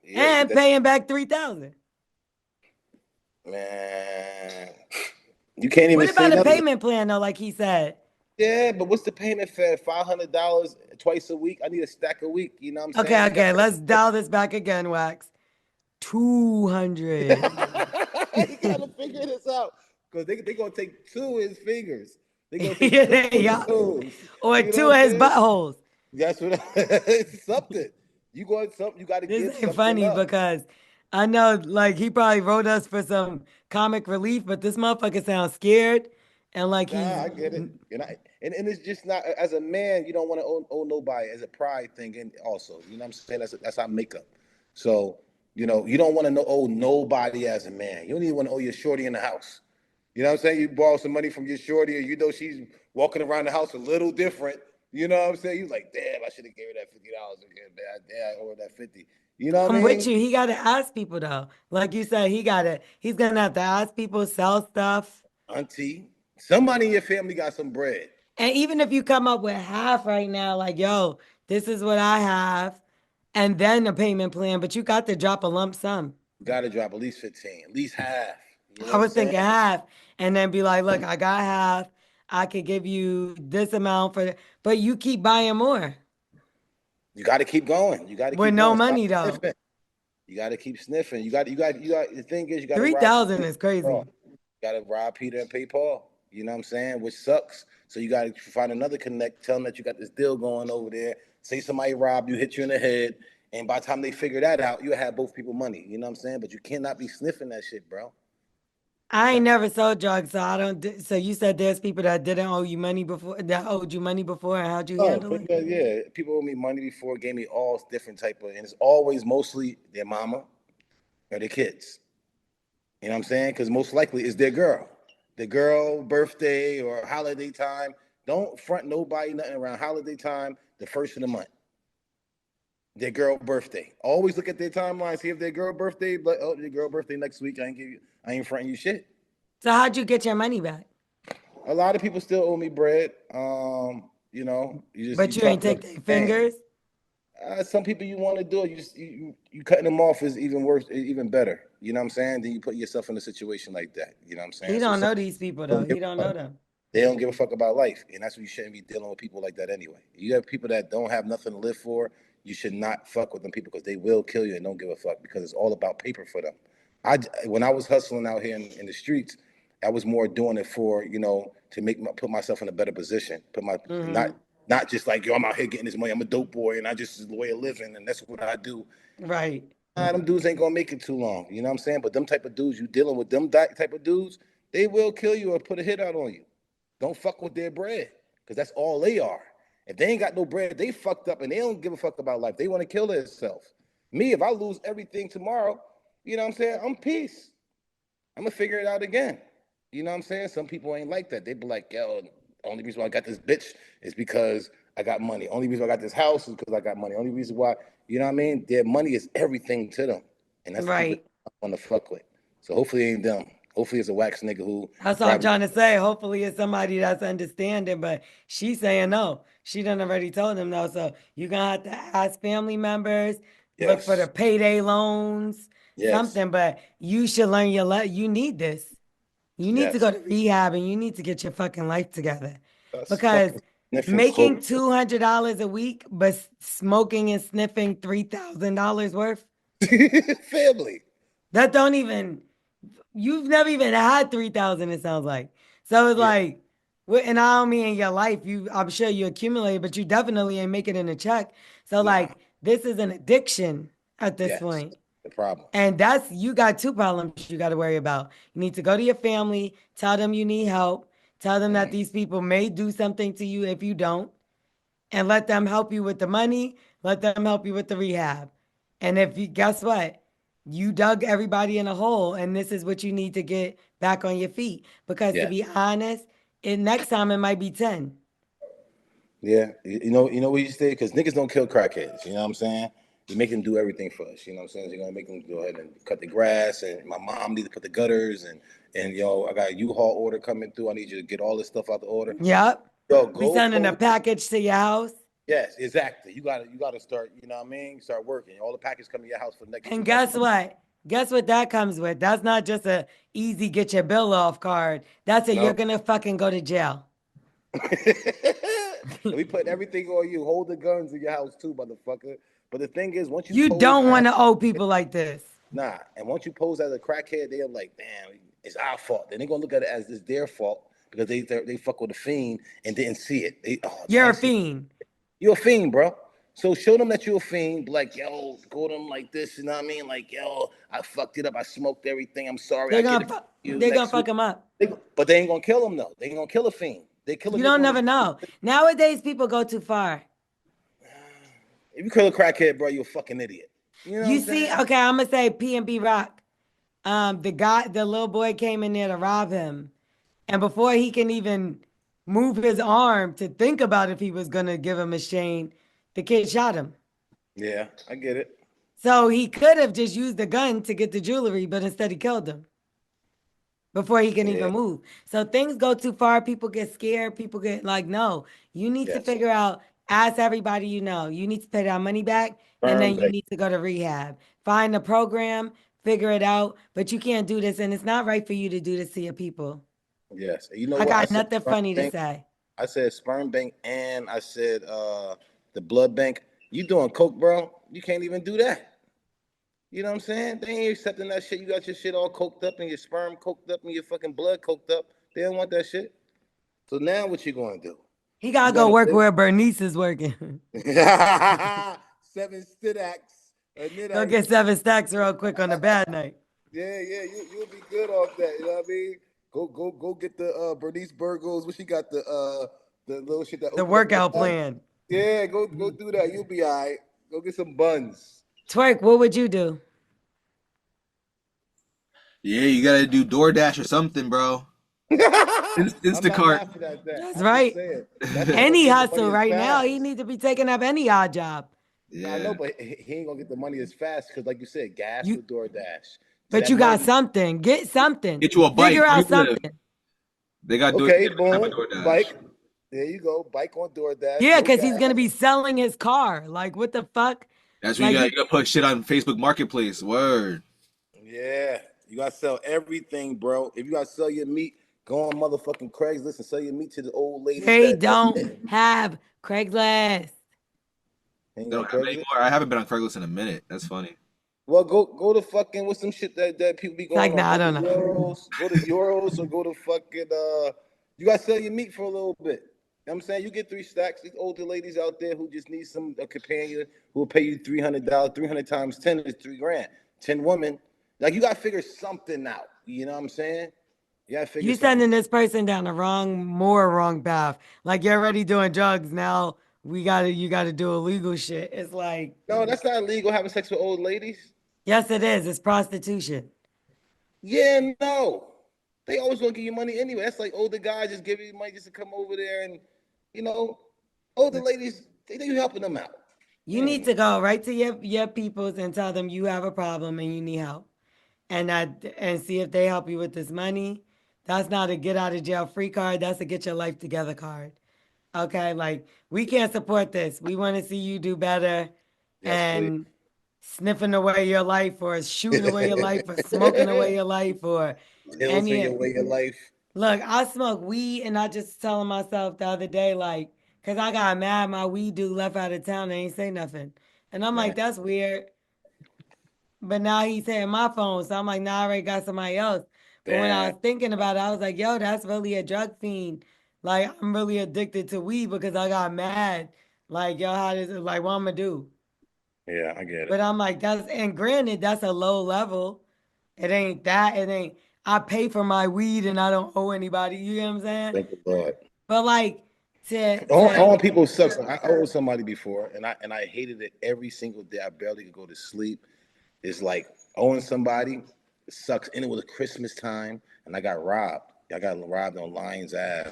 Yeah, and paying back 3,000. man. You can't even What say about a nothing. payment plan though, like he said? Yeah, but what's the payment for $500 twice a week? I need a stack a week. You know what I'm saying? Okay, You got okay, let's dial this back again, Wax. 200. you gotta figure this out because they gonna take two of his fingers. They gonna take Yeah, two there of you his go. toes. Or You know two what of I'm his saying? buttholes. That's what it's something. You going something? You got to This give ain't something funny up. because I know like he probably wrote us for some comic relief, but this motherfucker sounds scared and like Nah, he's I get it. And it's just not as a man. You don't want to owe nobody as a pride thing, and also, you know what I'm saying, that's our makeup. So you don't want to owe nobody as a man. You don't even want to owe your shorty in the house. You know what I'm saying? You borrow some money from your shorty, and you know she's walking around the house a little different. You know what I'm saying? You like, damn, I should have gave her that $50 again. Damn, I owe her that 50. You know what I I'm with mean? you. He gotta ask people though. Like you said, he's gonna have to ask people, sell stuff. Auntie, somebody in your family got some bread. And even if you come up with half right now, like, yo, this is what I have, and then a payment plan, but you got to drop a lump sum. You got to drop at least 15, at least half. You know I what I'm was saying? thinking half, and then be like, look, I got half. I could give you this amount but you keep buying more You got to keep going. You got to with keep no going. Stop money though. sniffing. You got to keep sniffing. The thing is, you got to rob 3,000 Peter is and pay crazy. Paul. You got to rob Peter and pay Paul. You know what I'm saying? Which sucks. So you got to find another connect, tell them that you got this deal going over there. Say somebody robbed you, hit you in the head. And by the time they figure that out, you have both people money. You know what I'm saying? But you cannot be sniffing that shit, bro. I ain't never sold drugs, so I don't. So you said there's people that didn't owe you money before, that owed you money before, and how'd you Oh, handle it? yeah. People owe me money before, gave me all different type of, and it's always mostly their mama or their kids. You know what I'm saying? Because most likely it's their girl. The girl birthday or holiday time. Don't front nobody nothing around holiday time, the first of the month. Their girl birthday. Always look at their timeline, see if their girl birthday, but oh, their girl birthday next week. I ain't fronting you shit. So how'd you get your money back? A lot of people still owe me bread. You But you talk ain't to them. take their Man, fingers. some people you want to do it. You cutting them off is even worse, even better. You know what I'm saying? Then you put yourself in a situation like that. You know what I'm He saying? So don't some know these people though. don't give He don't a know fuck. them. They don't give a fuck about life, and that's why you shouldn't be dealing with people like that anyway. You have people that don't have nothing to live for. You should not fuck with them people because they will kill you and don't give a fuck because it's all about paper for them. When I was hustling out here in the streets, I was more doing it for to put myself in a better position. Mm-hmm. Not just like yo, I'm out here getting this money. I'm a dope boy, and I just is the way of living, and that's what I do. Right. Nah, them dudes ain't gonna make it too long. You know what I'm saying? But them type of dudes, you dealing with them type of dudes, they will kill you or put a hit out on you. Don't fuck with their bread, because that's all they are. If they ain't got no bread, they fucked up and they don't give a fuck about life. They want to kill themselves. Me, if I lose everything tomorrow, you know what I'm saying? I'm peace. I'm gonna figure it out again. You know what I'm saying? Some people ain't like that. They be like, yo, the only reason why I got this bitch is because I got money. Only reason why I got this house is because I got money. Only reason why, you know what I mean? Their money is everything to them. And that's the people Right. I want to fuck with. So hopefully it ain't them. Hopefully it's a wax nigga who That's what I'm probably, trying to say. Hopefully it's somebody that's understanding, but she's saying no. She done already told him no. So you're gonna have to ask family members, look for the yes, payday loans, yes, something, but you should learn you need this. You need to go yes. to rehab and you need to get your fucking life together. That's Because fucking sniffing making coke. $200 a week, but smoking and sniffing $3,000 worth, Family. that don't even, you've never even had 3,000, it sounds like. So it's Yeah, like, and I don't mean in your life, I'm sure you accumulate, but you definitely ain't making it in a check. So nah. like, this is an addiction at this Yes. point. The problem. And you got two problems you got to worry about. You need to go to your family, tell them you need help, tell them that Mhm. these people may do something to you if you don't, and let them help you with the money, let them help you with the rehab. And if you, guess what? You dug everybody in a hole, and this is what you need to get back on your feet. Because to be Yes. honest, next time it might be 10. Yeah, you know what you say? Because niggas don't kill crackheads. You know what I'm saying? You make them do everything for us. You know what I'm saying? So you're gonna make them go ahead and cut the grass, and my mom need to put the gutters, and yo, I got a U-Haul order coming through. I need you to get all this stuff out the order. Yep. Yo, We go sending a post. package to your house. Yes, exactly. You gotta start. You know what I mean? Start working. All the packages come to your house for the next And 2 months. guess what? Guess what that comes with? That's not just a easy get your bill off card. That's a you're No. gonna fucking go to jail. And we put everything on you. Hold the guns in your house too, motherfucker. But the thing is, once you You pose don't as want to owe people like this. nah, and once you pose as a crackhead, they're like, damn, it's our fault. Then they're gonna look at it as it's their fault because they fuck with a fiend and didn't see it. They You're I a ain't see fiend. you're a fiend, bro. So show them that you're a fiend. Be like, yo, go to them like this. You know what I mean? Like, yo, I fucked it up. I smoked everything. I'm sorry. I They're get gonna it from you they're gonna next week. fuck them up. But they ain't gonna kill him though. They ain't gonna kill a fiend. They kill a You nigga don't on the never street. know. Nowadays, people go too far. If you kill a crackhead, bro, you're a fucking idiot. You know what You I'm see, saying? okay, I'm gonna say P and B Rock. The little boy came in there to rob him, and before he can even move his arm to think about if he was gonna give him a chain, the kid shot him. Yeah, I get it. So he could have just used the gun to get the jewelry, but instead he killed him before he can Yeah. even move. So things go too far. People get scared. People get like, no, you need to Yes. figure out, ask everybody you know, you need to pay that money back, and Sperm then you bank. need to go to rehab. Find a program, figure it out, but you can't do this. And it's not right for you to do this to your people. Yes. And you know I what? I got said nothing sperm funny to bank. say. I said sperm bank, and I said the blood bank. You doing coke, bro? You can't even do that. You know what I'm saying? They ain't accepting that shit. You got your shit all coked up and your sperm coked up and your fucking blood coked up. They don't want that shit. So now what you gonna do? He You gotta go gonna work live where Bernice is working. 7 stidax a Go night. get 7 stacks real quick on a bad night. Yeah, yeah, you'll be good off that. You know what I mean? Go get the Bernice Burgos. What she got the little shit that The open up your workout ass. plan. Yeah, go do that. You'll be all right. Go get some buns. Twerk, what would you do? Yeah, you gotta do DoorDash or something, bro. I'm not Instacart. laughing at that. That's I'm just right. saying that's how you're gonna Any get the hustle money as right now, he fast. needs to be taking up any odd job. No, I know, Yeah. but he ain't gonna get the money as fast because, like you said, gas You, with DoorDash. So but that you got money. something. Get something. Get you a Figure bike where out you live. something. They got do it. Okay, Have a boom, DoorDash. bike. There you go. Bike on DoorDash. Yeah, No because he's gonna gas. be selling his car. Like, what the fuck? That's when Like you gotta put shit on Facebook Marketplace. Word. Yeah, you gotta sell everything, bro. If you gotta sell your meat, go on motherfucking Craigslist and sell your meat to the old ladies they that don't have Craigslist. ain't They on don't have it Craigslist. anymore. I haven't been on Craigslist in a minute. That's funny. Well, go to fucking what's some shit that people be It's like, going on. nah, I Go to don't know. Euros. Go to Euros or go to fucking You gotta sell your meat for a little bit. You know what I'm saying? You get 3 stacks. These older ladies out there who just need some a companion who will pay you $300. 300 times 10 is 3 grand. 10 women. Like you gotta figure something out. You know what I'm saying? You gotta figure You something. sending this person down the more wrong path. Like you're already doing drugs. Now you gotta do illegal shit. It's like, No, that's not illegal having sex with old ladies. yes, it is. It's prostitution. Yeah, no. They always gonna give you money anyway. That's like older guys just giving you money just to come over there and, you know, older ladies, they think you helping them out. You need to go right to your peoples and tell them you have a problem and you need help. And see if they help you with this money. That's not a get out of jail free card. That's a get your life together card. Okay, like we can't support this. We want to see you do better Yes, please. and sniffing away your life or shooting away your life or smoking away your life or Pills in any. your way of life. Look, I smoke weed and I just telling myself the other day, like, cause I got mad my weed dude left out of town and ain't say nothing. And I'm like, Man, that's weird. But now he's saying my phone. So I'm like, nah, I already got somebody else. But when I man. was thinking about it, I was like, yo, that's really a drug fiend. Like, I'm really addicted to weed because I got mad. Like, yo, how does it, like, what I'm gonna do? Yeah, I get it. But I'm like, that's, and granted, that's a low level. It ain't that. It ain't, I pay for my weed and I don't owe anybody. You know what I'm saying? Thank the Lord. But like, All to, people sucks. I owed somebody before, and I hated it every single day. I barely could go to sleep. It's like owing somebody. It sucks. And it was Christmas time, and I got robbed. I got robbed on Lions Ave,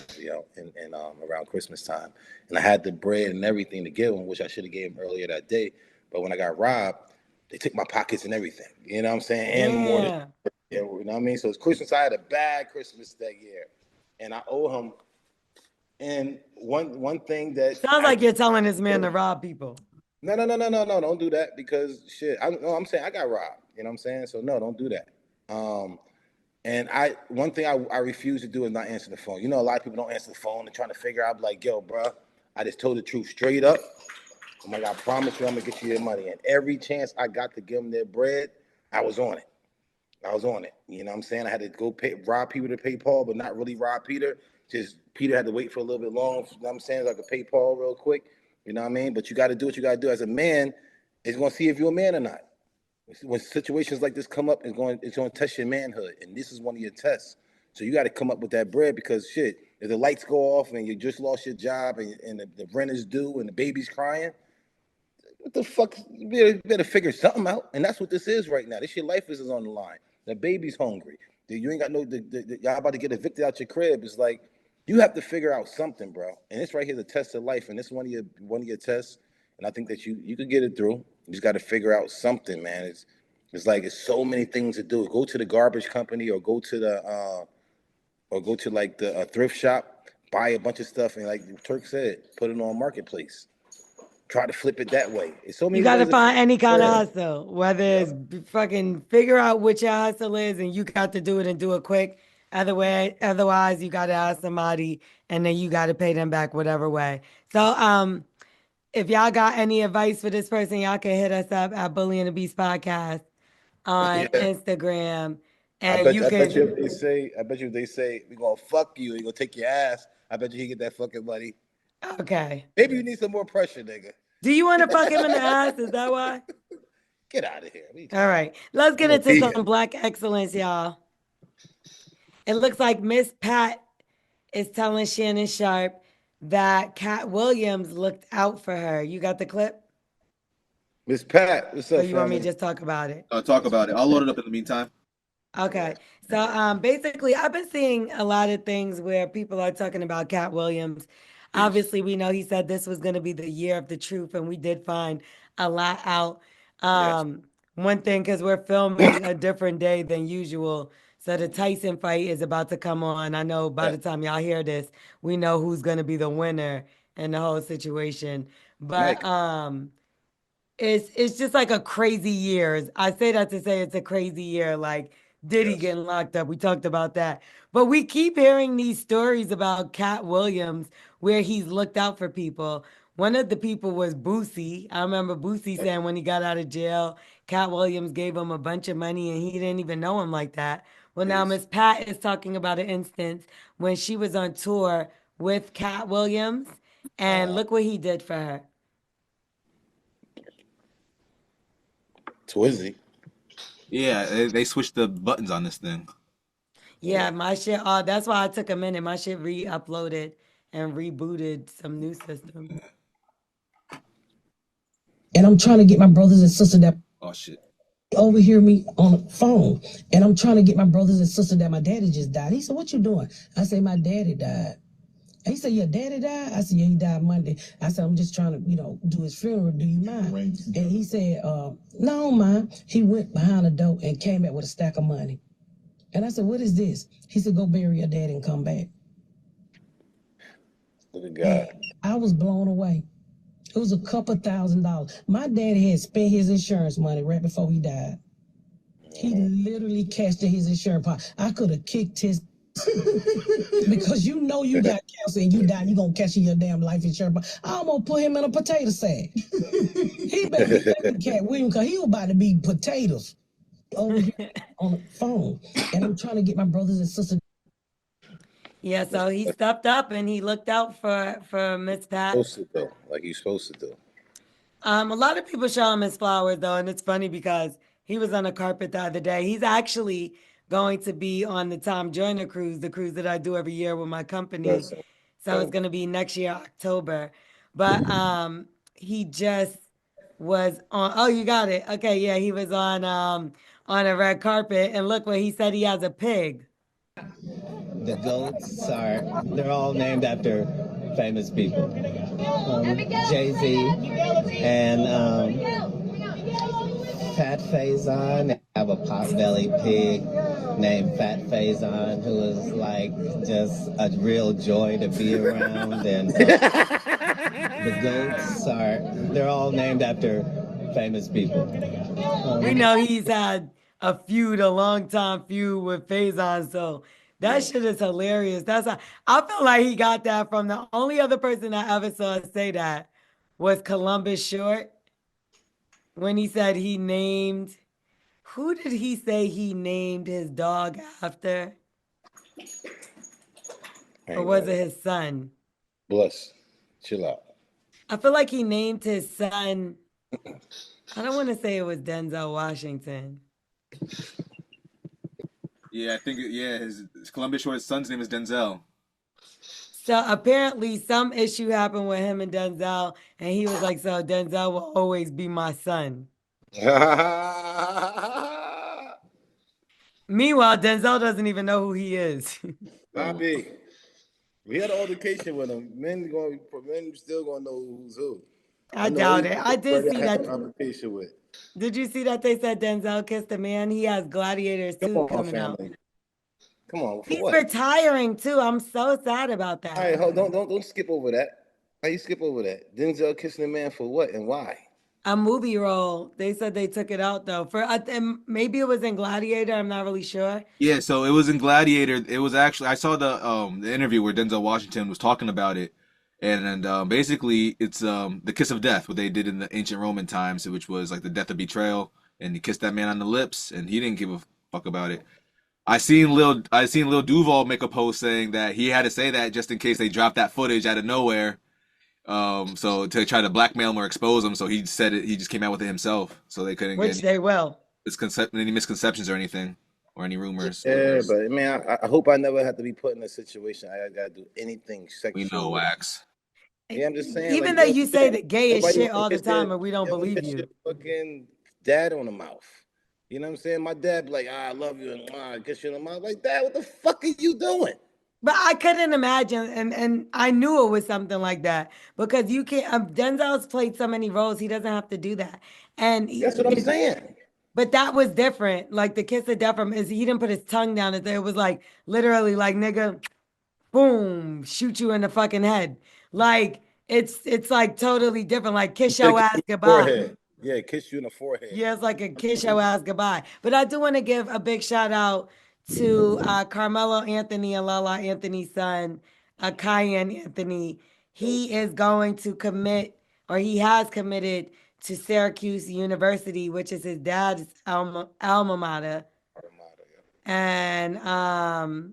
in around Christmas time, and I had the bread and everything to give them, which I should have gave them earlier that day. But when I got robbed, they took my pockets and everything. You know what I'm saying? And more than damn. you know what I mean. So it's Christmas. I had a bad Christmas that year, and I owe him. And one thing that Sounds I like you're telling this man to rob people. no, don't do that because shit. I'm saying I got robbed. You know what I'm saying? So no, don't do that. Um, and I one thing I refuse to do is not answer the phone. You know, a lot of people don't answer the phone and trying to figure out like, yo, bro, I just told the truth straight up. I'm like, I promise you, I'm gonna get you your money. And every chance I got to give them their bread, I was on it. I was on it. You know what I'm saying? I had to go rob Peter to pay Paul, but not really rob Peter. Just Peter had to wait for a little bit long. You know what I'm saying? So I could pay Paul real quick. You know what I mean? But you got to do what you got to do. As a man, it's going to see if you're a man or not. When situations like this come up, it's going to test your manhood. And this is one of your tests. So you got to come up with that bread because shit, if the lights go off and you just lost your job and the rent is due and the baby's crying, what the fuck? You better figure something out. And that's what this is right now. This your life is on the line. The baby's hungry. You ain't got no. Y'all about to get evicted out your crib. It's like you have to figure out something, bro. And this right here is a test of life, and this is one of your tests. And I think that you could get it through. You just got to figure out something, man. It's like it's so many things to do. Go to the garbage company or go to the or go to like the thrift shop, buy a bunch of stuff, and like Turk said, put it on marketplace. Try to flip it that way. It's so You many got to ways to flip find any kind of bread. hustle, whether it's Yep. fucking figure out what your hustle is and you got to do it and do it quick. Otherwise, you got to ask somebody and then you got to pay them back whatever way. So, if y'all got any advice for this person, y'all can hit us up at Bully and the Beast Podcast on Yeah. Instagram. And you I bet you can, if they say, I bet you if they say we gonna fuck you, we gonna take your ass. I bet you he get that fucking money. okay. Maybe you need some more pressure, nigga. Do you want to fuck him in the ass? Is that why? Get out of here. What are you All talking right. about? Let's I'm get a into some vegan. black excellence, y'all. It looks like Miss Pat is telling Shannon Sharp that Cat Williams looked out for her. You got the clip? Miss Pat, what's Or up, you want me to family? just talk about it? Talk about it. I'll load it up in the meantime. Okay. So basically I've been seeing a lot of things where people are talking about Cat Williams. Obviously, we know he said this was going to be the year of the truth, and we did find a lot out. Yes. One thing, because we're filming a different day than usual. So the Tyson fight is about to come on. I know by Yeah. the time y'all hear this, we know who's going to be the winner in the whole situation. But Mike. it's just like a crazy year. I say that to say it's a crazy year. Like Diddy Yes. getting locked up. We talked about that. But we keep hearing these stories about Cat Williams where he's looked out for people. One of the people was Boosie. I remember Boosie saying when he got out of jail, Cat Williams gave him a bunch of money and he didn't even know him like that. Well, now Peace. Miss Pat is talking about an instance when she was on tour with Cat Williams, and look what he did for her. Twizzy. Yeah, they switched the buttons on this thing. Yeah, my shit. That's why I took a minute. My shit re-uploaded and rebooted some new system. And I'm trying to get my brothers and sisters that. Oh shit. overhear me on the phone, and I'm trying to get my brothers and sisters that my daddy just died. He said, "What you doing?" I say, "My daddy died." And he said, "Your daddy died?" I said, "Yeah, he died Monday." I said, "I'm just trying to, do his funeral. Do you mind?" And he said, "No, mind." He went behind the door and came back with a stack of money. And I said, "What is this?" He said, "Go bury your daddy and come back." Look at God. And I was blown away. It was a couple $1,000s. My daddy had spent his insurance money right before he died. He literally cashed in his insurance pot. I could have kicked his because you got cancer and you die, you gonna cash in your damn life insurance pot. I'm gonna put him in a potato sack. He better be happy, Cat William, because he was about to be potatoes over here on the phone. And I'm trying to get my brothers and sisters. Yeah, so he stepped up and he looked out for Miss Pat. Supposed to do, like he's supposed to do. A lot of people show him his flowers though, and it's funny because he was on the carpet the other day. He's actually going to be on the Tom Joyner cruise, the cruise that I do every year with my company. Listen, So it's going to be next year October. But he just was on. Oh, you got it. Okay, yeah, he was on a red carpet, and look what he said. He has a pig. The goats they're all named after famous people. Jay-Z and Fat Faison. I have a pot-bellied pig named Fat Faison who is like just a real joy to be around. And the goats they're all named after famous people. We know he's had a long time feud with Faison, so that shit is hilarious. I feel like he got that from the only other person I ever saw say that was Columbus Short when he said he named. Who did he say he named his dog after? Or was it his son? Bless. Chill out. I feel like he named his son. I don't want to say it was Denzel Washington. Yeah, I think his Columbus Short's son's name is Denzel. So apparently some issue happened with him and Denzel, and he was like, "So Denzel will always be my son." Meanwhile, Denzel doesn't even know who he is. Bobby, we had an altercation with him. Men still gonna know who's who. I doubt it. I did see that. Altercation with. Did you see that they said Denzel kissed a man? He has Gladiators Come 2 on, coming out. family. Come on, for He's what? retiring too. I'm so sad about All right, that. hold don't skip over that. Why you skip over that? Denzel kissing a man for what and why? A movie role. They said they took it out though. Maybe it was in Gladiator. I'm not really sure. Yeah, so it was in Gladiator. It was actually I saw the interview where Denzel Washington was talking about it, and basically it's the kiss of death, what they did in the ancient Roman times, which was like the death of betrayal, and he kissed that man on the lips, and he didn't give a fuck about it. I seen Lil Duval make a post saying that he had to say that just in case they dropped that footage out of nowhere. So to try to blackmail him or expose him, so he said it. He just came out with it himself, so they couldn't Which get they will. any misconceptions or anything, or any rumors. Yeah, but man, I hope I never have to be put in a situation I gotta do anything We know sexual. Wax. Yeah, I'm just saying. Even Like, though you say the gayest nobody shit wanna all the kiss their, time and we don't they wanna believe kiss you. their fucking dad on the mouth. You know what I'm saying? My dad be like, I love you, and I kiss you on the mouth. Like, Dad, what the fuck are you doing? But I couldn't imagine, and I knew it was something like that because you can't. Denzel's played so many roles; he doesn't have to do that. And That's what I'm saying. but that was different. Like the kiss of death from is he didn't put his tongue down. It was like literally like nigga, boom, shoot you in the fucking head. Like it's like totally different. Like kiss your ass goodbye. Forehead. Yeah, kiss you in the forehead. Yeah, it's like a kiss your ass goodbye. But I do want to give a big shout out to Carmelo Anthony and Lala Anthony's son, Kyan Anthony. He is going to commit, or he has committed to Syracuse University, which is his dad's alma mater. And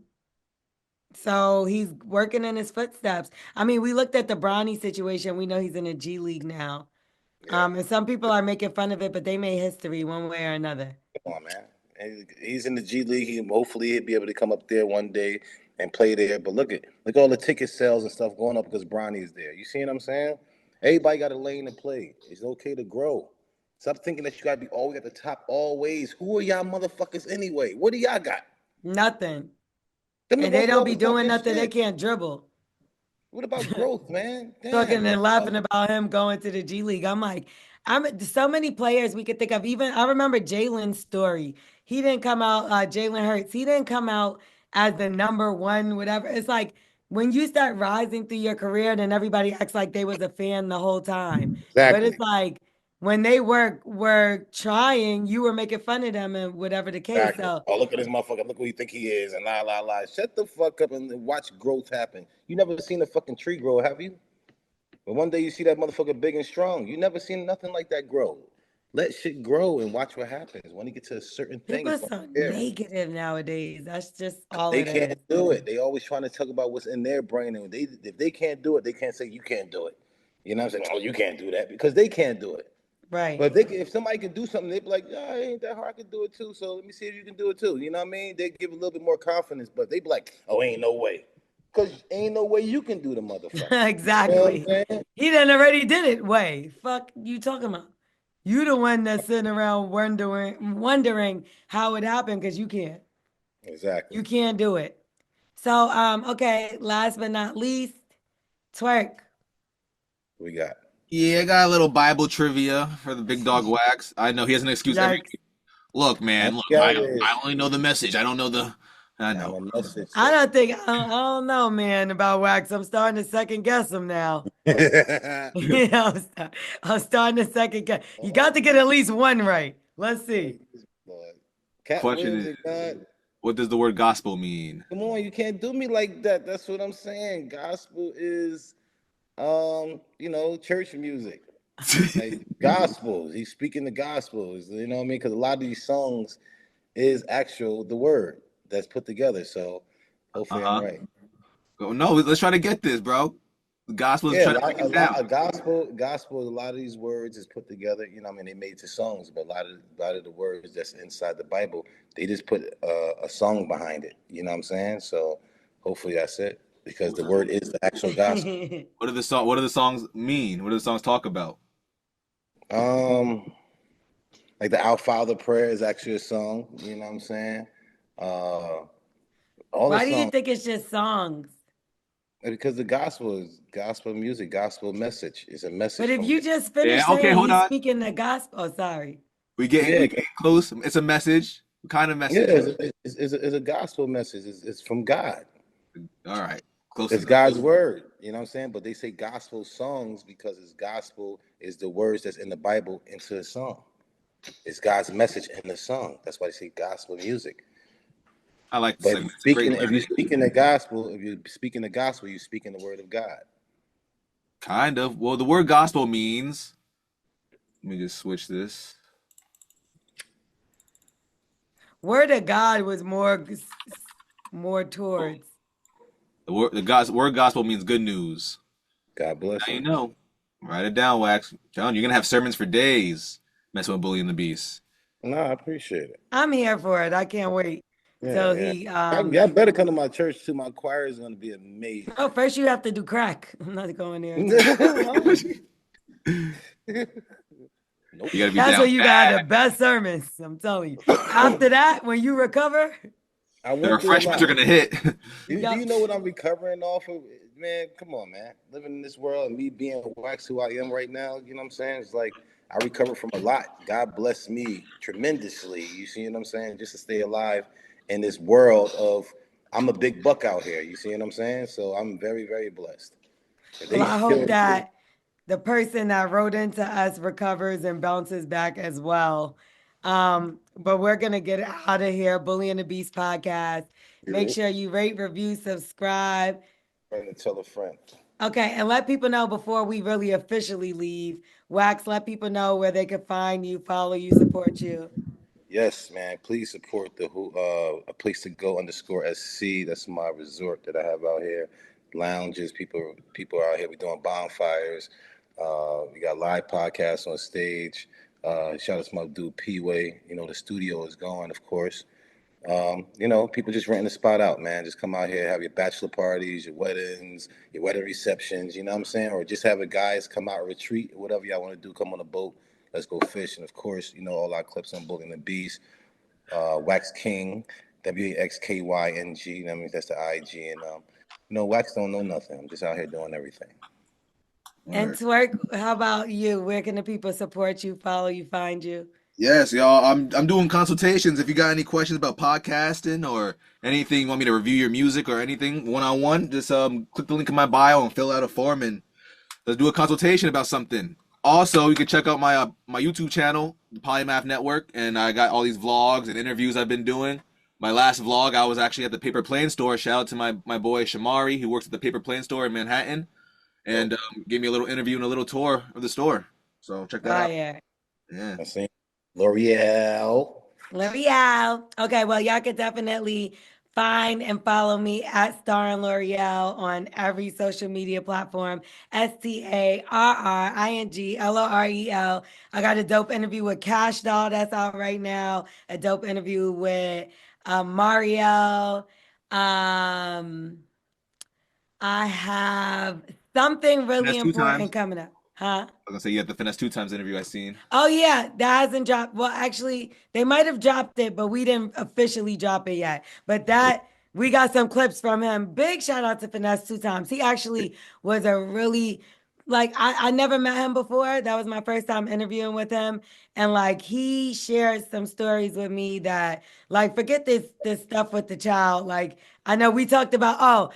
so he's working in his footsteps. I mean, we looked at the Bronny situation. We know he's in the G League now. And some people are making fun of it, but they made history one way or another. Come on, man. And he's in the G League. Hopefully he'll be able to come up there one day and play there. But look at all the ticket sales and stuff going up because Bronny's there. You see what I'm saying? Everybody got a lane to play. It's okay to grow. Stop thinking that you gotta be always at the top always. Who are y'all motherfuckers anyway? What do y'all got? Nothing. Them the And they ones do don't all be the doing talking nothing. They shit. can't dribble. What about growth, man? Talking Damn. and laughing about him going to the G League. I'm like, I'm so many players we could think of. Even I remember Jalen's story. He didn't come out, Jalen Hurts. He didn't come out as the number one, whatever. It's like when you start rising through your career, then everybody acts like they was a fan the whole time. But it's Exactly. like when they were trying, you were making fun of them and whatever the case. Exactly. So Oh, look at this motherfucker. Look who you think he is, and la la la. Shut the fuck up and watch growth happen. You never seen a fucking tree grow, have you? But one day you see that motherfucker big and strong. You never seen nothing like that grow. Let shit grow and watch what happens. When you get to a certain thing, people are it's gonna so be there. negative nowadays. That's just all They it can't is. do it. They always trying to talk about what's in their brain, and if they can't do it, they can't say you can't do it. You know what I'm saying? Oh, you can't do that because they can't do it. Right. But if somebody can do something, they be like, yeah, it ain't that hard. I can do it too. So let me see if you can do it too. You know what I mean? They give a little bit more confidence, but they be like, oh, ain't no way. Because ain't no way you can do the motherfucker. You know what I'm Exactly. saying? He done already did it. Way. Fuck you talking about. You the one that's sitting around wondering how it happened because you can't. Exactly. You can't do it. So okay, last but not least, twerk. We got. Yeah, I got a little Bible trivia for the big dog Wax. I know he has an excuse every. Yikes. Look, man, look, Yeah, it I is. only know the message. I don't know the. I I'm know. a message. I don't think I don't know, man, about wax. I'm starting to second guess him now. You know, I'm starting to second guess. You got to get at least one right. Let's see. Cat Question Williams is, and God. what does the word gospel mean? Come on, you can't do me like that. That's what I'm saying. Gospel is church music. Like gospels. He's speaking the gospels, you know what I mean? Because a lot of these songs is actual the word that's put together. So hopefully I'm Uh-huh. right. No, let's try to get this, bro. The gospel is Yeah, trying to break a it lot down. of gospel. A lot of these words is put together. You know, what I mean, they made to songs, but a lot of the words that's inside the Bible, they just put a song behind it. You know what I'm saying? So hopefully that's it, because the word is the actual gospel. What do the songs mean? What do the songs talk about? Um, like the Our Father prayer is actually a song. You know what I'm saying? Uh, all the Why do you songs, think it's just songs? because the gospel is gospel music, gospel message is a But message if from you God. just Yeah, finished okay, saying hold he's on. speaking the gospel, oh, sorry. Yeah, We getting close. It's a message. What kind of yeah, message? it's a gospel message. It's from God. All right, close It's enough. God's word. You know what I'm saying? But they say gospel songs because it's gospel is the words that's in the Bible into a song. It's God's message in the song. That's why they say gospel music. I like the But segment. It's a great if you lyric. speaking the gospel, if you're speaking the gospel, you're speaking the word of God. Kind of. Well, the word gospel means. Let me just switch this. Word of God was more towards. Word gospel means good news. God bless Now you him. know. Write it down, Wax. John, you're gonna have sermons for days messing with Bully and the Beast. No, I appreciate it. I'm here for it. I can't wait Yeah, till yeah. he Y'all better come to my church too. My choir is going to be amazing. oh, first you have to do crack. I'm not going there until Nope. You gotta be that's down when you got the bad. best sermons. I'm telling you. After that, when you recover, I The went through a refreshments are lot. gonna hit. Do you yep. know what I'm recovering off of? Man, come on, man. Living in this world and me being wax who I am right now, you know what I'm saying? It's like I recover from a lot. God bless me tremendously. You see what I'm saying? Just to stay alive in this world of I'm a big buck out here. You see what I'm saying? So I'm very, very blessed. If Well, they I hope still that the person that wrote into us recovers and bounces back as well. But we're gonna get out of here. Bully and the Beast podcast. Make sure you rate, review, subscribe. trying to tell a friend. Okay, and let people know before we really officially leave. Wax, let people know where they can find you, follow you, support you. Yes, man. Please support the a place to go underscore SC. That's my resort that I have out here. Lounges, people are out here. We're doing bonfires. We got live podcasts on stage. Shout out to my dude P Way. You know, the studio is going, of course. People just renting the spot out, man. Just come out here, have your bachelor parties, your weddings, your wedding receptions, you know what I'm saying? Or just have a guys come out retreat, whatever y'all want to do, come on a boat. Let's Go Fish. And of course, you know, all our clips on Bully and the Beast, Wax King, WAXKYNG. You know what I mean? That's the IG. And, you know, Wax don't know nothing. I'm just out here doing everything. And Twerk, how about you? Where can the people support you, follow you, find you? Yes, y'all. I'm doing consultations. If you got any questions about podcasting or anything, you want me to review your music or anything one-on-one, just click the link in my bio and fill out a form and let's do a consultation about something. Also, you can check out my my YouTube channel, the Polymath Network, and I got all these vlogs and interviews I've been doing. My last vlog, I was actually at the Paper Plane store. Shout out to my boy Shamari, who works at the Paper Plane store in Manhattan, and gave me a little interview and a little tour of the store. So check that out. Yeah. Yeah. I see. L'Oreal. Okay, well, y'all can definitely find and follow me at Star and L'Oreal on every social media platform. StarringLorel. I got a dope interview with Cash Doll that's out right now. A dope interview with Mario. I have something really Finesse 2 times. important coming up. Huh? I was gonna say you had the Finesse 2 times interview I seen. Oh yeah, that hasn't dropped. Well, actually, they might have dropped it, but we didn't officially drop it yet. But that we got some clips from him. Big shout out to Finesse 2 times. He actually was a really like I never met him before. That was my first time interviewing with him. And like he shared some stories with me that like forget this stuff with the child. Like I know we talked about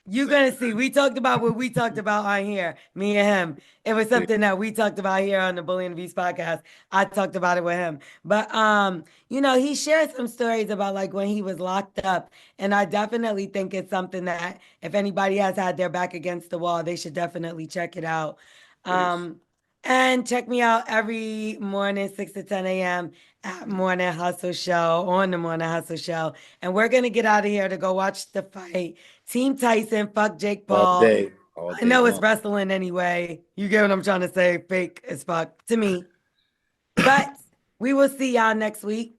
you're gonna see. We talked about what we talked about on here, me and him. It was something that we talked about here on the Bully and the Beast podcast. I talked about it with him. But you know, he shared some stories about like when he was locked up. And I definitely think it's something that if anybody has had their back against the wall, they should definitely check it out. And check me out every morning, 6 to 10 a.m. at Morning Hustle Show, on the Morning Hustle Show. And we're going to get out of here to go watch the fight. Team Tyson, fuck Jake Paul. All day I know it's long. wrestling anyway. You get what I'm trying to say? Fake as fuck to me. But we will see y'all next week.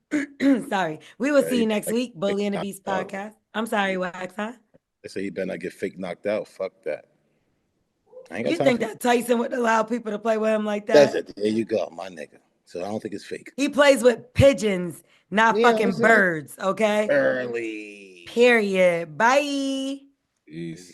Sorry. We will see you next week. Bully and the Beast podcast. I'm sorry, Wax, huh? They say you better not get fake knocked out. Fuck that. I ain't got You time think for that Tyson would allow people to play with him like that? That's it. There you go, my nigga. So I don't think it's fake. He plays with pigeons, not fucking birds, okay? Early. Period. Bye. Peace.